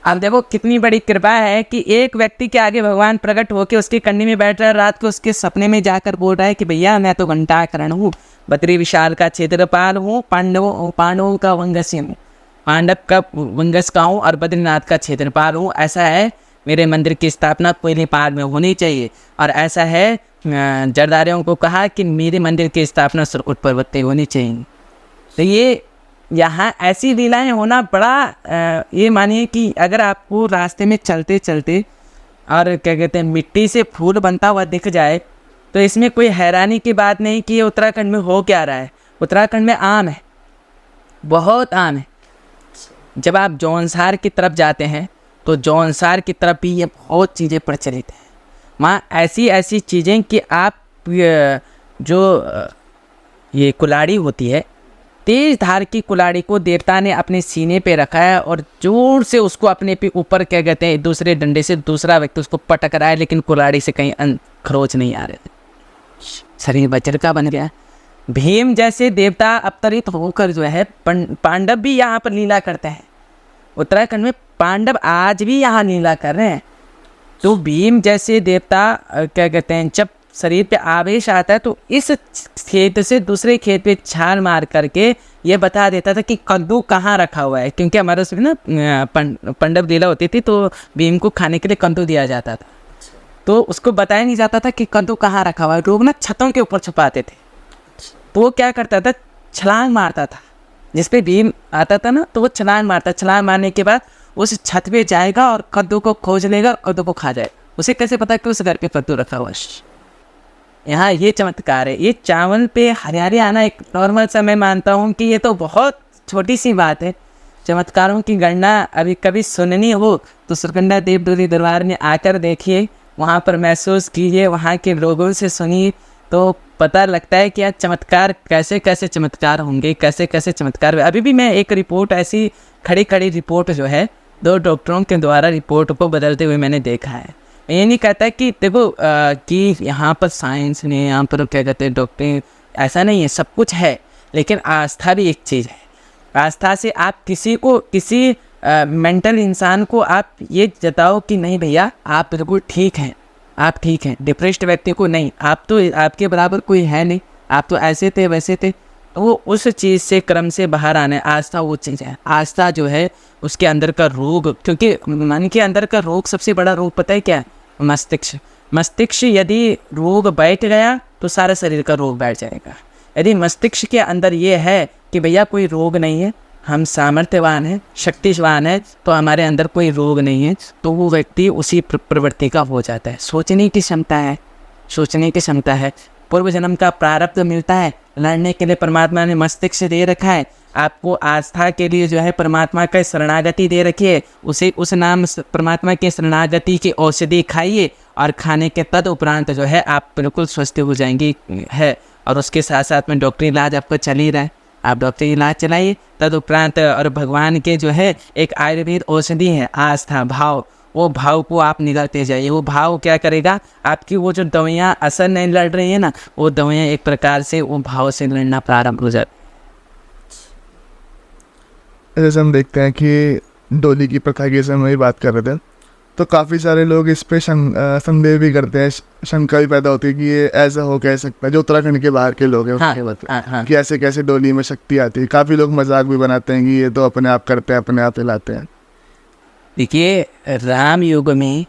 अब देखो कितनी बड़ी कृपा है कि एक व्यक्ति के आगे भगवान प्रकट होकर उसकी कंडी में बैठ रहा है, रात को उसके सपने में जाकर बोल रहा है कि भैया मैं तो घंटाकरण हूँ, बद्री विशाल का क्षेत्रपाल हूँ, पांडवों का वंगस्य हूँ, पांडव का वंगस का हूँ और बद्रीनाथ का क्षेत्रपाल हूँ। ऐसा है मेरे मंदिर की स्थापना कोयले पार में होनी चाहिए। और ऐसा है जरदारियों को कहा कि मेरे मंदिर की स्थापना सुरकुट पर्वत पे होनी चाहिए। तो ये यहाँ ऐसी लीलाएं होना बड़ा ये मानिए कि अगर आपको रास्ते में चलते चलते और क्या कहते हैं मिट्टी से फूल बनता हुआ दिख जाए तो इसमें कोई हैरानी की बात नहीं कि ये उत्तराखंड में हो क्या रहा है। उत्तराखंड में आम है, बहुत आम है। जब आप जौनसार की तरफ जाते हैं तो जौनसार की तरफ भी ये बहुत चीज़ें प्रचलित हैं। वहाँ ऐसी ऐसी चीज़ें कि आप जो ये कुल्हाड़ी होती है, तेज धार की कुल्हाड़ी को देवता ने अपने सीने पे रखा है और जोर से उसको अपने पे ऊपर क्या कहते हैं दूसरे डंडे से दूसरा व्यक्ति उसको पटक रहा है, लेकिन कुल्हाड़ी से कहीं खरोच नहीं आ रहे थे, शरीर वज्र का बन गया। भीम जैसे देवता अवतरित होकर जो है पांडव भी यहाँ पर लीला करते हैं। उत्तराखंड में पांडव आज भी यहाँ लीला कर रहे हैं। तो भीम जैसे देवता क्या कहते हैं जब शरीर पे आवेश आता है तो इस खेत से दूसरे खेत पे छाल मार करके ये बता देता था कि कद्दू कहाँ रखा हुआ है, क्योंकि हमारे उसमें ना पांडव लीला होती थी तो भीम को खाने के लिए कद्दू दिया जाता था, तो उसको बताया नहीं जाता था कि कद्दू कहाँ रखा हुआ है। लोग ना छतों के ऊपर छुपाते थे, तो वो क्या करता था छलांग मारता था, जिस पे भीम आता था ना तो वो छलांग मारता, छलांग मारने के बाद उस छत पे जाएगा और कद्दू को खोज लेगा, कद्दू को खा जाएगा। उसे कैसे पता कि उस घर पे कद्दू रखा हुआ है। यहाँ ये चमत्कार है। ये चावल पे हरियाली आना एक नॉर्मल सा मैं मानता हूँ कि ये तो बहुत छोटी सी बात है। चमत्कारों की गणना अभी कभी सुननी हो तो सुरकंडा देव डोली दरबार में आकर देखिए, वहाँ पर महसूस कीजिए, वहाँ के लोगों से सुनिए, तो पता लगता है कि यार चमत्कार कैसे कैसे चमत्कार होंगे, कैसे कैसे चमत्कार। अभी भी मैं एक रिपोर्ट ऐसी खड़ी खड़ी रिपोर्ट जो है 2 डॉक्टरों के द्वारा रिपोर्ट को बदलते हुए मैंने देखा है। मैं ये नहीं कहता कि देखो कि यहाँ पर साइंस ने यहाँ पर क्या कहते हैं डॉक्टर, ऐसा नहीं है, सब कुछ है, लेकिन आस्था भी एक चीज़ है। आस्था से आप किसी मेंटल इंसान को आप ये जताओ कि नहीं भैया आप बिल्कुल ठीक हैं, आप ठीक हैं। डिप्रेस्ड व्यक्ति को नहीं, आप तो आपके बराबर कोई है नहीं, आप तो ऐसे थे वैसे थे, तो वो उस चीज़ से क्रम से बाहर आने। आस्था वो चीज़ है। आस्था जो है उसके अंदर का रोग, क्योंकि मन के अंदर का रोग सबसे बड़ा रोग पता है क्या है? मस्तिष्क यदि रोग बैठ गया तो सारा शरीर का रोग बैठ जाएगा। यदि मस्तिष्क के अंदर ये है कि भैया कोई रोग नहीं है, हम सामर्थ्यवान हैं, शक्तिवान हैं, तो हमारे अंदर कोई रोग नहीं है, तो वो व्यक्ति उसी प्रवृत्ति का हो जाता है। सोचने की क्षमता है, सोचने की क्षमता है, पूर्व जन्म का प्रारब्ध मिलता है, लड़ने के लिए परमात्मा ने मस्तिष्क दे रखा है, आपको आस्था के लिए जो है परमात्मा का शरणागति दे रखी है, उसे उस नाम परमात्मा के शरणागति की औषधि खाइए और खाने के तद उपरांत जो है आप बिल्कुल स्वस्थ हो जाएंगे है। और उसके साथ साथ में डॉक्टरी इलाज आपको चल ही रहा है, आप डॉक्टरी इलाज चलाइए, तद उपरांत और भगवान के जो है एक आयुर्वेद औषधि है आस्था भाव, वो भाव को आप निगलते जाइए। वो भाव क्या करेगा, आपकी वो जो दवाइयाँ असर नहीं लड़ रही है ना, वो दवाइयाँ एक प्रकार से वो भाव से लड़ना प्रारंभ हो जाती। जैसे हम देखते हैं कि डोली की प्रथा की समय बात कर रहे थे, तो काफ़ी सारे लोग इस पे संदेह भी करते हैं, शंका भी पैदा होती है कि ये ऐसा हो कह सकता है, जो उत्तराखंड के बाहर के लोग हैं हाँ। कि ऐसे कैसे डोली में शक्ति आती है। काफ़ी लोग मजाक भी बनाते हैं कि ये तो अपने आप करते हैं, अपने आप हिलाते हैं। देखिए, राम युग में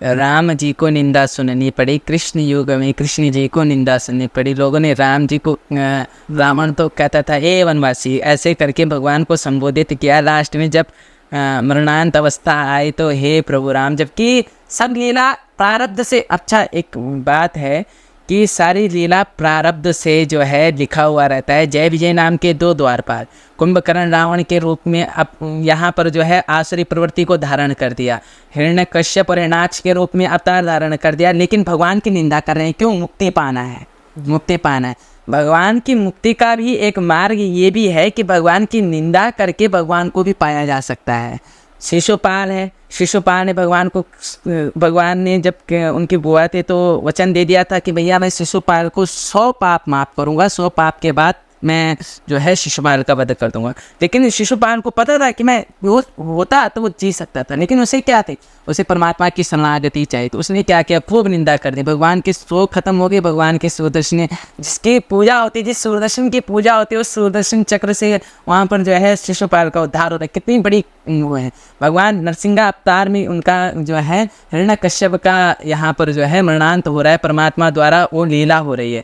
राम जी को निंदा सुननी पड़ी, कृष्ण युग में कृष्ण जी को निंदा सुननी पड़ी। लोगों ने राम जी को, रावण तो कहता था ए वनवासी, ऐसे करके भगवान को संबोधित किया। लास्ट में जब मरणांत अवस्था आई तो हे प्रभु राम, जबकि सब लीला प्रारब्ध से। अच्छा, एक बात है कि सारी लीला प्रारब्ध से जो है लिखा हुआ रहता है। जय विजय नाम के 2 द्वारपाल, कुंभकर्ण रावण के रूप में अब यहाँ पर जो है आसुरी प्रवृत्ति को धारण कर दिया, हिरण्यकश्यप और हिरण्याक्ष के रूप में अवतार धारण कर दिया, लेकिन भगवान की निंदा कर रहे हैं। क्यों? मुक्ति पाना है, मुक्ति पाना है। भगवान की मुक्ति का भी एक मार्ग ये भी है कि भगवान की निंदा करके भगवान को भी पाया जा सकता है। शिशुपाल है, शिशुपाल ने भगवान ने जब उनके बुआ थे तो वचन दे दिया था कि भैया मैं शिशुपाल को 100 पाप माफ़ करूँगा, 100 पाप के बाद मैं जो है शिशुपाल का वध कर दूंगा। लेकिन शिशुपाल को पता था कि मैं वो होता तो वो जी सकता था, लेकिन उसे क्या थे, उसे परमात्मा की शरणागति चाहिए। तो उसने क्या किया, खूब निंदा कर दी। भगवान के शोक खत्म हो गए, भगवान के सुदर्शन जिसकी पूजा होती है, जिस सुदर्शन की पूजा होती है, उस सुदर्शन चक्र से वहाँ पर जो है शिशुपाल का उद्धार होता है। कितनी बड़ी वो है, भगवान नरसिंह अवतार में उनका जो है हिरण्यकश्यप का यहाँ पर जो है मरणांत हो रहा है, परमात्मा द्वारा वो लीला हो रही है।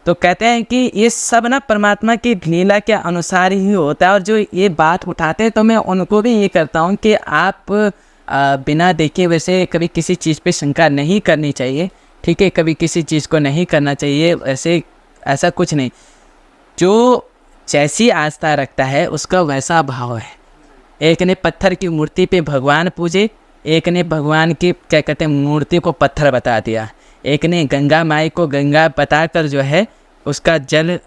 तो कहते हैं कि ये सब ना परमात्मा की लीला के अनुसार ही होता है। और जो ये बात उठाते हैं तो मैं उनको भी ये करता हूँ कि आप बिना देखे वैसे कभी किसी चीज़ पे शंका नहीं करनी चाहिए, ठीक है, कभी किसी चीज़ को नहीं करना चाहिए वैसे, ऐसा कुछ नहीं। जो जैसी आस्था रखता है उसका वैसा भाव है। एक ने पत्थर की मूर्ति पे भगवान पूजे, एक ने भगवान की क्या कहते हैं मूर्ति को पत्थर बता दिया, एक ने गंगा माई को गंगा बताकर जो है उसका जल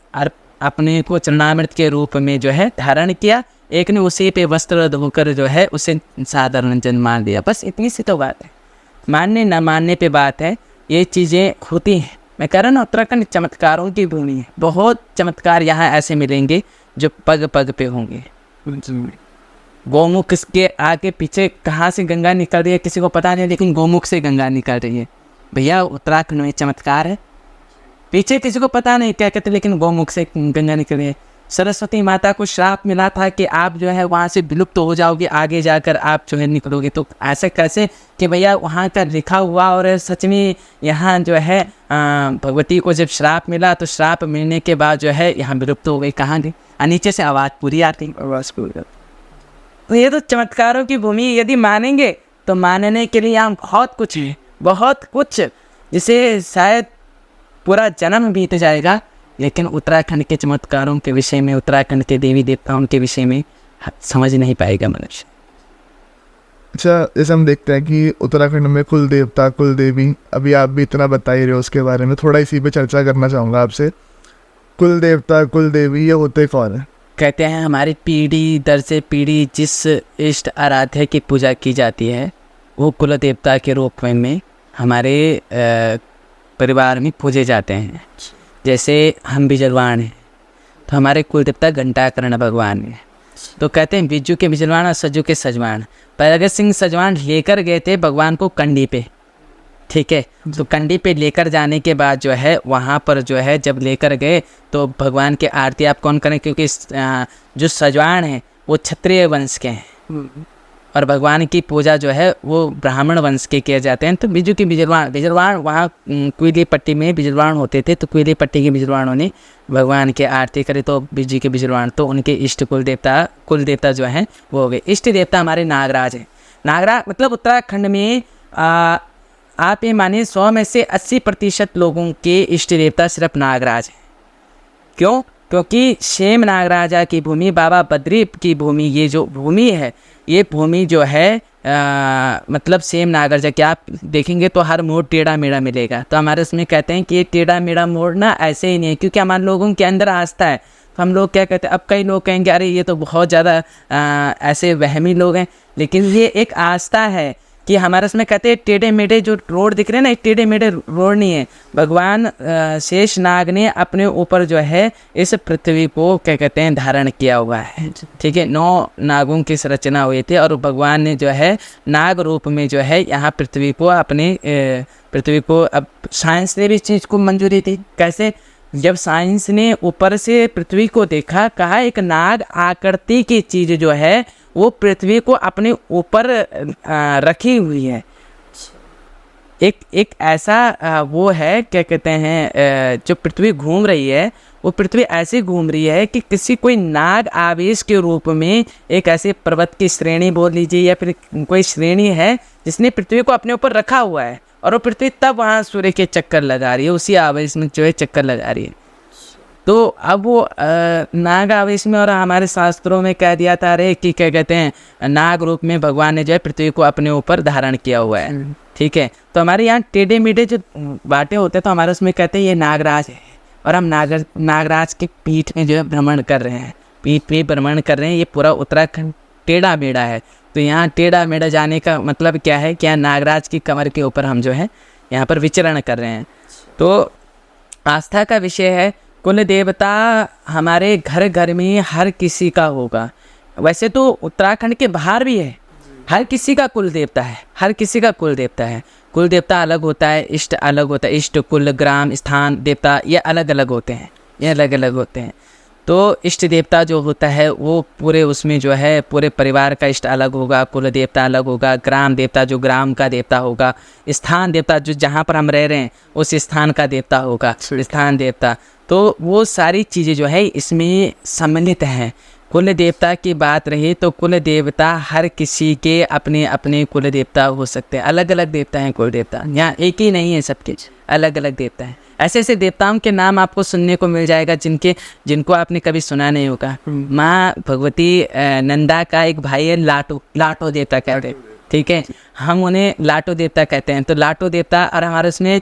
अपने को चरणामृत के रूप में जो है धारण किया, एक ने उसी पे वस्त्र धोकर जो है उसे साधारण जन मान दिया। बस इतनी सी तो बात है, मानने न मानने पे बात है, ये चीज़ें होती हैं। मैं कह रहा ना उत्तराखंड चमत्कारों की भूमि है, बहुत चमत्कार यहाँ ऐसे मिलेंगे जो पग पग पे होंगे। गौमुख के आगे पीछे कहाँ से गंगा निकल रही है किसी को पता नहीं, लेकिन गौमुख से गंगा निकल रही है। भैया उत्तराखंड में चमत्कार है, पीछे किसी को पता नहीं क्या कहते, लेकिन गौमुख से गंगा निकल रही है। सरस्वती माता को श्राप मिला था कि आप जो है वहाँ से विलुप्त हो जाओगे, आगे जाकर आप जो है निकलोगे। तो ऐसे कैसे कि भैया वहाँ का लिखा हुआ, और सच में यहाँ जो है भगवती को जब श्राप मिला तो श्राप मिलने के बाद जो है यहाँ विलुप्त हो गई। कहाँ गई? नीचे से आवाज़ पूरी आती, आवाज़ पूरी। तो ये तो चमत्कारों की भूमि, यदि मानेंगे तो मानने के लिए यहाँ बहुत कुछ है, बहुत कुछ, जिसे शायद पूरा जन्म बीत जाएगा, लेकिन उत्तराखंड के चमत्कारों के विषय में, उत्तराखंड के देवी देवताओं के विषय में समझ नहीं पाएगा मनुष्य। अच्छा, जैसे हम देखते हैं कि उत्तराखंड में कुल देवता कुल देवी, अभी आप भी इतना बता ही रहे हो उसके बारे में, थोड़ा इसी पे चर्चा करना चाहूँगा आपसे। कुल देवता कुल देवी ये होते कौन है? कहते हैं हमारी पीढ़ी दर से पीढ़ी जिस इष्ट आराध्य की पूजा की जाती है वो कुल देवता के रूप में हमारे परिवार में पूजे जाते हैं। जैसे हम बिजलवाण हैं तो हमारे कुल देवता घंटाकर्ण भगवान हैं। तो कहते हैं बिज्जू के बिजलवाण और सज्जू के सजवाण। प्रगट सिंह सजवाण लेकर गए थे भगवान को कंडी पे, ठीक है। तो कंडी पे लेकर जाने के बाद जो है वहाँ पर जो है जब लेकर गए तो भगवान की आरती आप कौन करें, क्योंकि जो सजवाण हैं वो क्षत्रिय वंश के हैं और भगवान की पूजा जो है वो ब्राह्मण वंश के किए जाते हैं। तो बिज्जू की बिजलवाण वहाँ कोयली पट्टी में बिजलवाण होते थे, तो कोयली पट्टी के बिजलवाणों ने भगवान की आरती करे। तो बिज्जू के बिजलवाण तो उनके इष्ट कुल देवता जो हैं वो हो गए। इष्ट देवता हमारे नागराज हैं। नागराज मतलब उत्तराखंड में आप ये मानिए 100 में से 80% लोगों के इष्ट देवता सिर्फ नागराज हैं। क्यों? क्योंकि शेम नागराजा की भूमि, बाबा बद्री की भूमि, ये जो भूमि है ये भूमि जो है मतलब सेम नागराजा के आप देखेंगे तो हर मोड़ टेढ़ा मेढ़ा मिलेगा। तो हमारे उसमें कहते हैं कि ये टेढ़ा मेढ़ा मोड़ ना ऐसे ही नहीं है, क्योंकि हमारे लोगों के अंदर आस्था है। तो हम लोग क्या कहते हैं, अब कई लोग कहेंगे अरे ये तो बहुत ज़्यादा ऐसे वहमी लोग हैं, लेकिन ये एक आस्था है कि हमारे उसमें कहते हैं टेढ़े मेढ़े जो रोड दिख रहे हैं ना, टेढ़े मेढ़े रोड नहीं है। भगवान शेष नाग ने अपने ऊपर जो है इस पृथ्वी को क्या कहते हैं धारण किया हुआ है, ठीक है। 9 नागों की संरचना हुई थी और भगवान ने जो है नाग रूप में जो है यहाँ पृथ्वी को पृथ्वी को, अब साइंस ने भी इस चीज़ को मंजूरी थी। कैसे? जब साइंस ने ऊपर से पृथ्वी को देखा, कहा एक नाग आकृति की चीज़ जो है वो पृथ्वी को अपने ऊपर रखी हुई है। एक ऐसा वो है क्या कहते हैं जो पृथ्वी घूम रही है, वो पृथ्वी ऐसे घूम रही है कि किसी कोई नाग आवेश के रूप में एक ऐसे पर्वत की श्रेणी बोल लीजिए या फिर कोई श्रेणी है जिसने पृथ्वी को अपने ऊपर रखा हुआ है, और वो पृथ्वी तब वहाँ सूर्य के चक्कर लगा रही है, उसी आवेश में जो है चक्कर लगा रही है। तो अब वो नाग आवेश में, और हमारे शास्त्रों में कह दिया था अरे कि क्या कहते हैं नाग रूप में भगवान ने जो है पृथ्वी को अपने ऊपर धारण किया हुआ है, ठीक है। तो हमारे यहाँ टेढ़े मेढ़े जो बातें होते हैं तो हमारे उसमें कहते हैं ये नागराज है, और हम नागराज के पीठ में जो है भ्रमण कर रहे हैं, पीठ पे भ्रमण कर रहे हैं। ये पूरा उत्तराखंड टेढ़ा मेढ़ा है, तो यहाँ टेढ़ा मेढ़ा जाने का मतलब क्या है कि यहाँ नागराज की कमर के ऊपर हम जो है यहाँ पर विचरण कर रहे हैं। तो आस्था का विषय है, कुल देवता हमारे घर घर में हर किसी का होगा। वैसे तो उत्तराखंड के बाहर भी है, हर किसी का कुल देवता है, हर किसी का कुल देवता है। कुल देवता अलग होता है, इष्ट अलग होता है। इष्ट, कुल, ग्राम, स्थान, देवता ये अलग अलग होते हैं, ये अलग अलग होते हैं। तो इष्ट देवता जो होता है वो पूरे उसमें जो है पूरे परिवार का इष्ट अलग होगा, कुल देवता अलग होगा, ग्राम देवता जो ग्राम का देवता होगा, स्थान देवता जो जहाँ पर हम रह रहे हैं उस स्थान का देवता होगा, स्थान देवता। तो वो सारी चीज़ें जो है इसमें सम्मिलित हैं। कुल देवता की बात रही तो कुल देवता हर किसी के अपने अपने कुल देवता हो सकते हैं। अलग अलग देवता हैं कुल देवता, यहाँ एक ही नहीं है, सबके अलग अलग देवता हैं। ऐसे ऐसे देवताओं के नाम आपको सुनने को मिल जाएगा जिनको आपने कभी सुना नहीं होगा। माँ भगवती नंदा का एक भाई है लाटो, लाटो देवता कहते हैं, ठीक है, हम उन्हें लाटो देवता कहते हैं। तो लाटो देवता, और हमारे उसमें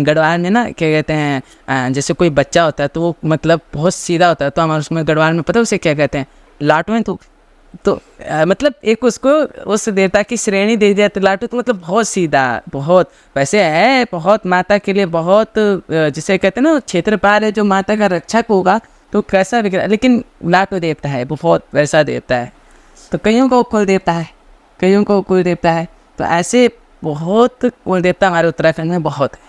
गढ़वाल में ना क्या कहते हैं, जैसे कोई बच्चा होता है तो वो मतलब बहुत सीधा होता है, तो हमारे उसमें गढ़वाल में पता है उसे क्या कहते हैं, लाटो है। तो मतलब एक उसको उस देवता की श्रेणी दे दिया, तो लाटू तो मतलब बहुत सीधा, बहुत वैसे है, बहुत माता के लिए बहुत जिसे कहते हैं ना क्षेत्रपाल है, जो माता का रक्षक होगा तो कैसा बिगड़ा, लेकिन लाटू देवता है, बहुत वैसा देवता है। तो कईयों को कुल देवता है, कईयों को कुल देवता है। तो ऐसे बहुत कुल देवता हमारे उत्तराखंड में बहुत है,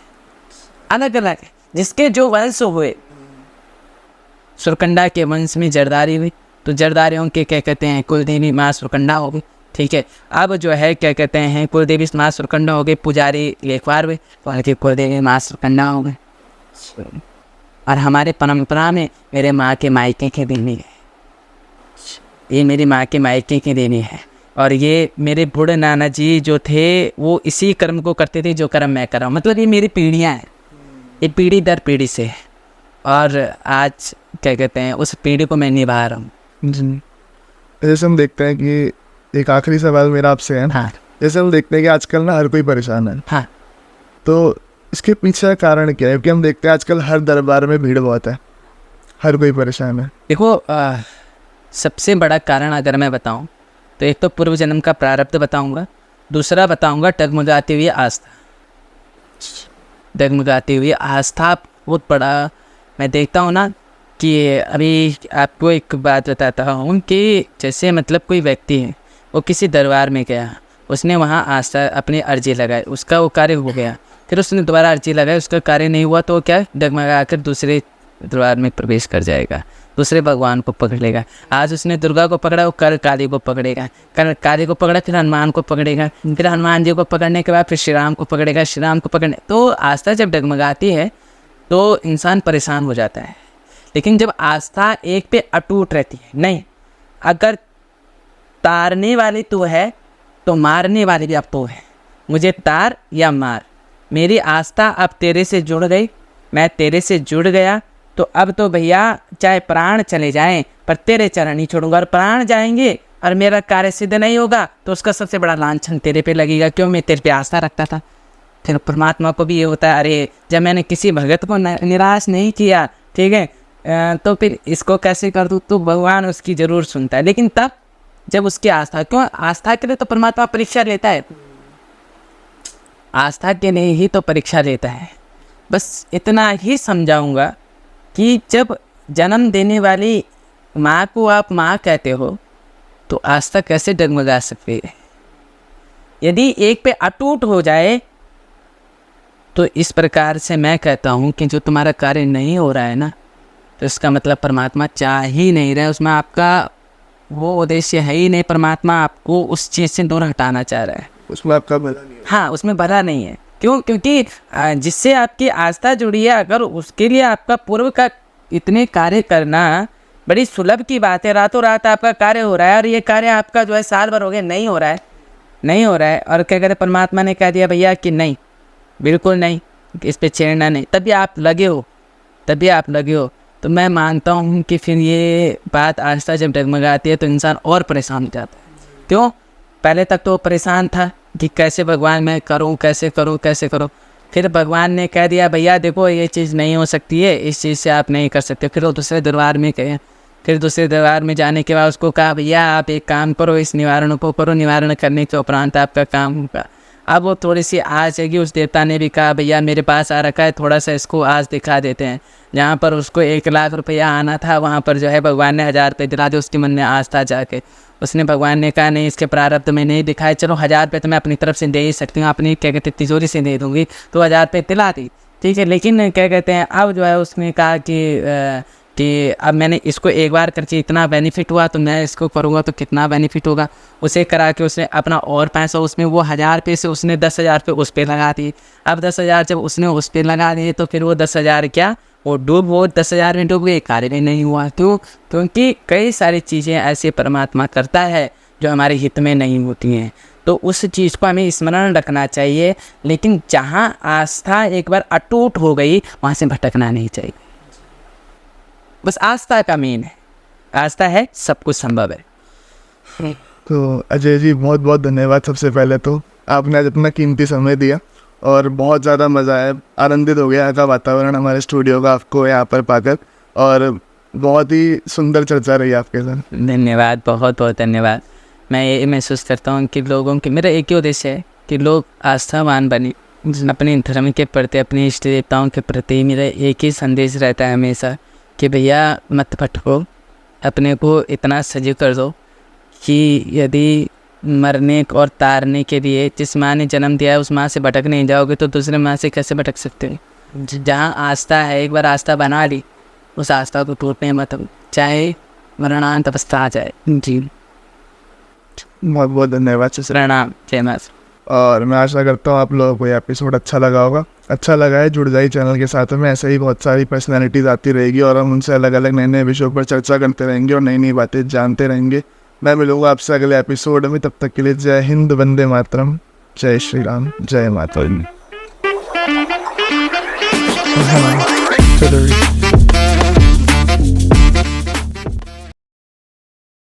अलग अलग है, जिसके जो वंश हुए। सुरकंडा के वंश में जरदारी हुई, तो जरदारियों के क्या कहते हैं कुलदेवी माँ सुरकंडा हो गई, ठीक है। अब जो है क्या कहते हैं कुलदेवी माँ सुरकंडा हो गई, पुजारी लेखवार हुए तो उनकी कुलदेवी माँ सुरकंडा हो गए। और हमारे परंपरा में मेरे माँ के मायके के देनी है, ये मेरी माँ के मायके की देनी है। और ये मेरे बूढ़े नाना जी जो थे वो इसी कर्म को करते थे जो कर्म मैं कर रहा हूँ। मतलब ये मेरी पीढ़ियाँ हैं, ये पीढ़ी दर पीढ़ी से है, और आज क्या कहते हैं उस पीढ़ी को मैं निभा रहा हूँ। जैसे हम देखते हैं कि एक आखिरी सवाल मेरा आपसे है। हाँ। जैसे हम देखते हैं कि आजकल ना हर कोई परेशान है। हाँ। तो इसके पीछे कारण क्या है? क्योंकि हम देखते हैं आजकल हर दरबार में भीड़ बहुत है, हर कोई परेशान है। देखो सबसे बड़ा कारण अगर मैं बताऊं तो एक तो पूर्व जन्म का प्रारब्ध बताऊंगा, दूसरा बताऊंगा डगमगाती हुई आस्था। डगमगाती हुई आस्था बहुत बड़ा, मैं देखता हूँ ना कि अभी आपको एक बात बताता हूँ कि जैसे मतलब कोई व्यक्ति है वो किसी दरबार में गया, उसने वहाँ आस्था अपनी अर्जी लगाई, उसका वो कार्य हो गया, फिर उसने दोबारा अर्जी लगाई, उसका कार्य नहीं हुआ, तो वो क्या डगमगा कर दूसरे दरबार में प्रवेश कर जाएगा, दूसरे भगवान को पकड़ लेगा। आज उसने दुर्गा को पकड़ा, वो कल काली को पकड़ेगा, कल काली को पकड़ा फिर हनुमान को पकड़ेगा, फिर हनुमान जी को पकड़ने के बाद फिर श्री राम को पकड़ेगा, श्री राम को पकड़ने। तो आस्था जब डगमगाती है तो इंसान परेशान हो जाता है। लेकिन जब आस्था एक पे अटूट रहती है, नहीं अगर तारने वाले तू है तो मारने वाले भी अब तो है, मुझे तार या मार, मेरी आस्था अब तेरे से जुड़ गई, मैं तेरे से जुड़ गया, तो अब तो भैया चाहे प्राण चले जाएं पर तेरे चरण नहीं छोड़ूंगा। और प्राण जाएंगे और मेरा कार्य सिद्ध नहीं होगा तो उसका सबसे बड़ा लांछन तेरे पे लगेगा, क्यों मैं तेरे पे आस्था रखता था। फिर परमात्मा को भी ये होता है, अरे जब मैंने किसी भगत को निराश नहीं किया, ठीक है, तो फिर इसको कैसे कर दूँ। तो भगवान उसकी ज़रूर सुनता है, लेकिन तब जब उसकी आस्था, क्यों आस्था के लिए तो परमात्मा परीक्षा लेता है, आस्था के लिए ही तो परीक्षा लेता है। बस इतना ही समझाऊंगा कि जब जन्म देने वाली माँ को आप माँ कहते हो तो आस्था कैसे डगमगा सकती है। यदि एक पे अटूट हो जाए तो इस प्रकार से मैं कहता हूँ कि जो तुम्हारा कार्य नहीं हो रहा है ना, तो इसका मतलब परमात्मा चाह ही नहीं रहा है, उसमें आपका वो उद्देश्य है ही नहीं, परमात्मा आपको उस चीज़ से दूर हटाना चाह रहा है, उसमें आपका भला नहीं है। हाँ, उसमें भला नहीं है। क्यों? क्योंकि जिससे आपकी आस्था जुड़ी है, अगर उसके लिए आपका पूर्व का इतने कार्य करना बड़ी सुलभ की बात है, रातों रात आपका कार्य हो रहा है, और ये कार्य आपका जो है साल भर हो गया नहीं हो रहा है, नहीं हो रहा है, और क्या कहते हैं परमात्मा ने कह दिया भैया कि नहीं, बिल्कुल नहीं, इस पे छेड़ना नहीं, तभी आप लगे हो, तभी आप लगे हो। तो मैं मानता हूँ कि फिर ये बात आस्था जब डगमगाती है तो इंसान और परेशान हो जाता है। क्यों? पहले तक तो परेशान था कि कैसे भगवान मैं करूँ, कैसे करूँ, कैसे करूँ। फिर भगवान ने कह दिया भैया देखो ये चीज़ नहीं हो सकती है, इस चीज़ से आप नहीं कर सकते। फिर वो दूसरे दरबार में गए, फिर दूसरे दरबार में जाने के बाद उसको कहा भैया आप एक काम करो, इस निवारण को करो, निवारण करने के उपरांत आपका काम होगा। अब वो थोड़ी सी आस है कि उस देवता ने भी कहा भैया मेरे पास आ रखा है, थोड़ा सा इसको आस दिखा देते हैं। जहाँ पर उसको 1 लाख रुपया आना था, वहाँ पर जो है भगवान ने 1000 रुपये दिला दिए। उसके मन में आस था जाके, उसने भगवान ने कहा नहीं इसके प्रारब्ध में नहीं दिखाए, चलो 1000 रुपये तो मैं अपनी तरफ से दे ही सकती हूँ, अपनी क्या कहते तिजोरी से दे दूँगी, तो 1000 रुपये दिला दी, ठीक है। लेकिन क्या कहते हैं अब जो है उसने कहा कि अब मैंने इसको एक बार करके इतना बेनिफिट हुआ तो मैं इसको करूँगा तो कितना बेनिफिट होगा। उसे करा के उसने अपना और पैसा उसमें वो 1000 रुपये से उसने 10,000 रुपये उस पर लगा दिए। अब 10,000 जब उसने उस पर लगा दिए तो फिर वो 10,000 क्या वो 10,000 में डूब गए, कार्य भी नहीं हुआ। क्यों? क्योंकि कई सारी चीज़ें ऐसे परमात्मा करता है जो हमारे हित में नहीं होती हैं, तो उस चीज़ को हमें स्मरण रखना चाहिए। लेकिन जहाँ आस्था एक बार अटूट हो गई वहाँ से भटकना नहीं चाहिए। बस आस्था का मेन है, आस्था है सब कुछ संभव है। तो अजय जी बहुत बहुत धन्यवाद। सबसे पहले तो आपने आज अपना कीमती समय दिया और बहुत ज़्यादा मज़ा आया, आनंदित हो गया यहाँ का वातावरण हमारे स्टूडियो का आपको यहाँ पर पाकर, और बहुत ही सुंदर चर्चा रही आपके साथ। धन्यवाद, बहुत बहुत धन्यवाद। मैं ये महसूस करता हूँ कि लोगों के, मेरा एक ही उद्देश्य है कि लोग आस्थावान बने अपने धर्म के प्रति, अपने इष्ट देवताओं के प्रति। मेरा एक ही संदेश रहता है हमेशा कि भैया मत भटको, अपने को इतना सजग कर दो कि यदि मरने और तारने के लिए जिस माँ ने जन्म दिया है उस माँ से भटक नहीं जाओगे तो दूसरे माँ से कैसे भटक सकते हो। जहाँ आस्था है, एक बार आस्था बना ली, उस आस्था को टूटने मत, चाहे मरणांत अवस्था आ जाए। जी बहुत बहुत धन्यवाद। प्रणाम, जय माता। और मैं आशा करता हूँ आप लोगों को ये एपिसोड अच्छा लगा होगा। अच्छा लगा है, जुड़ जाइए चैनल के साथ में, ऐसे ही बहुत सारी पर्सनैलिटीज़ आती रहेगी और हम उनसे अलग अलग नए नए विषयों पर चर्चा करते रहेंगे और नई नई बातें जानते रहेंगे। मैं मिलूँगा आपसे अगले एपिसोड में, तब तक के लिए जय हिंद, वंदे मातरम, जय श्री राम, जय माता दी।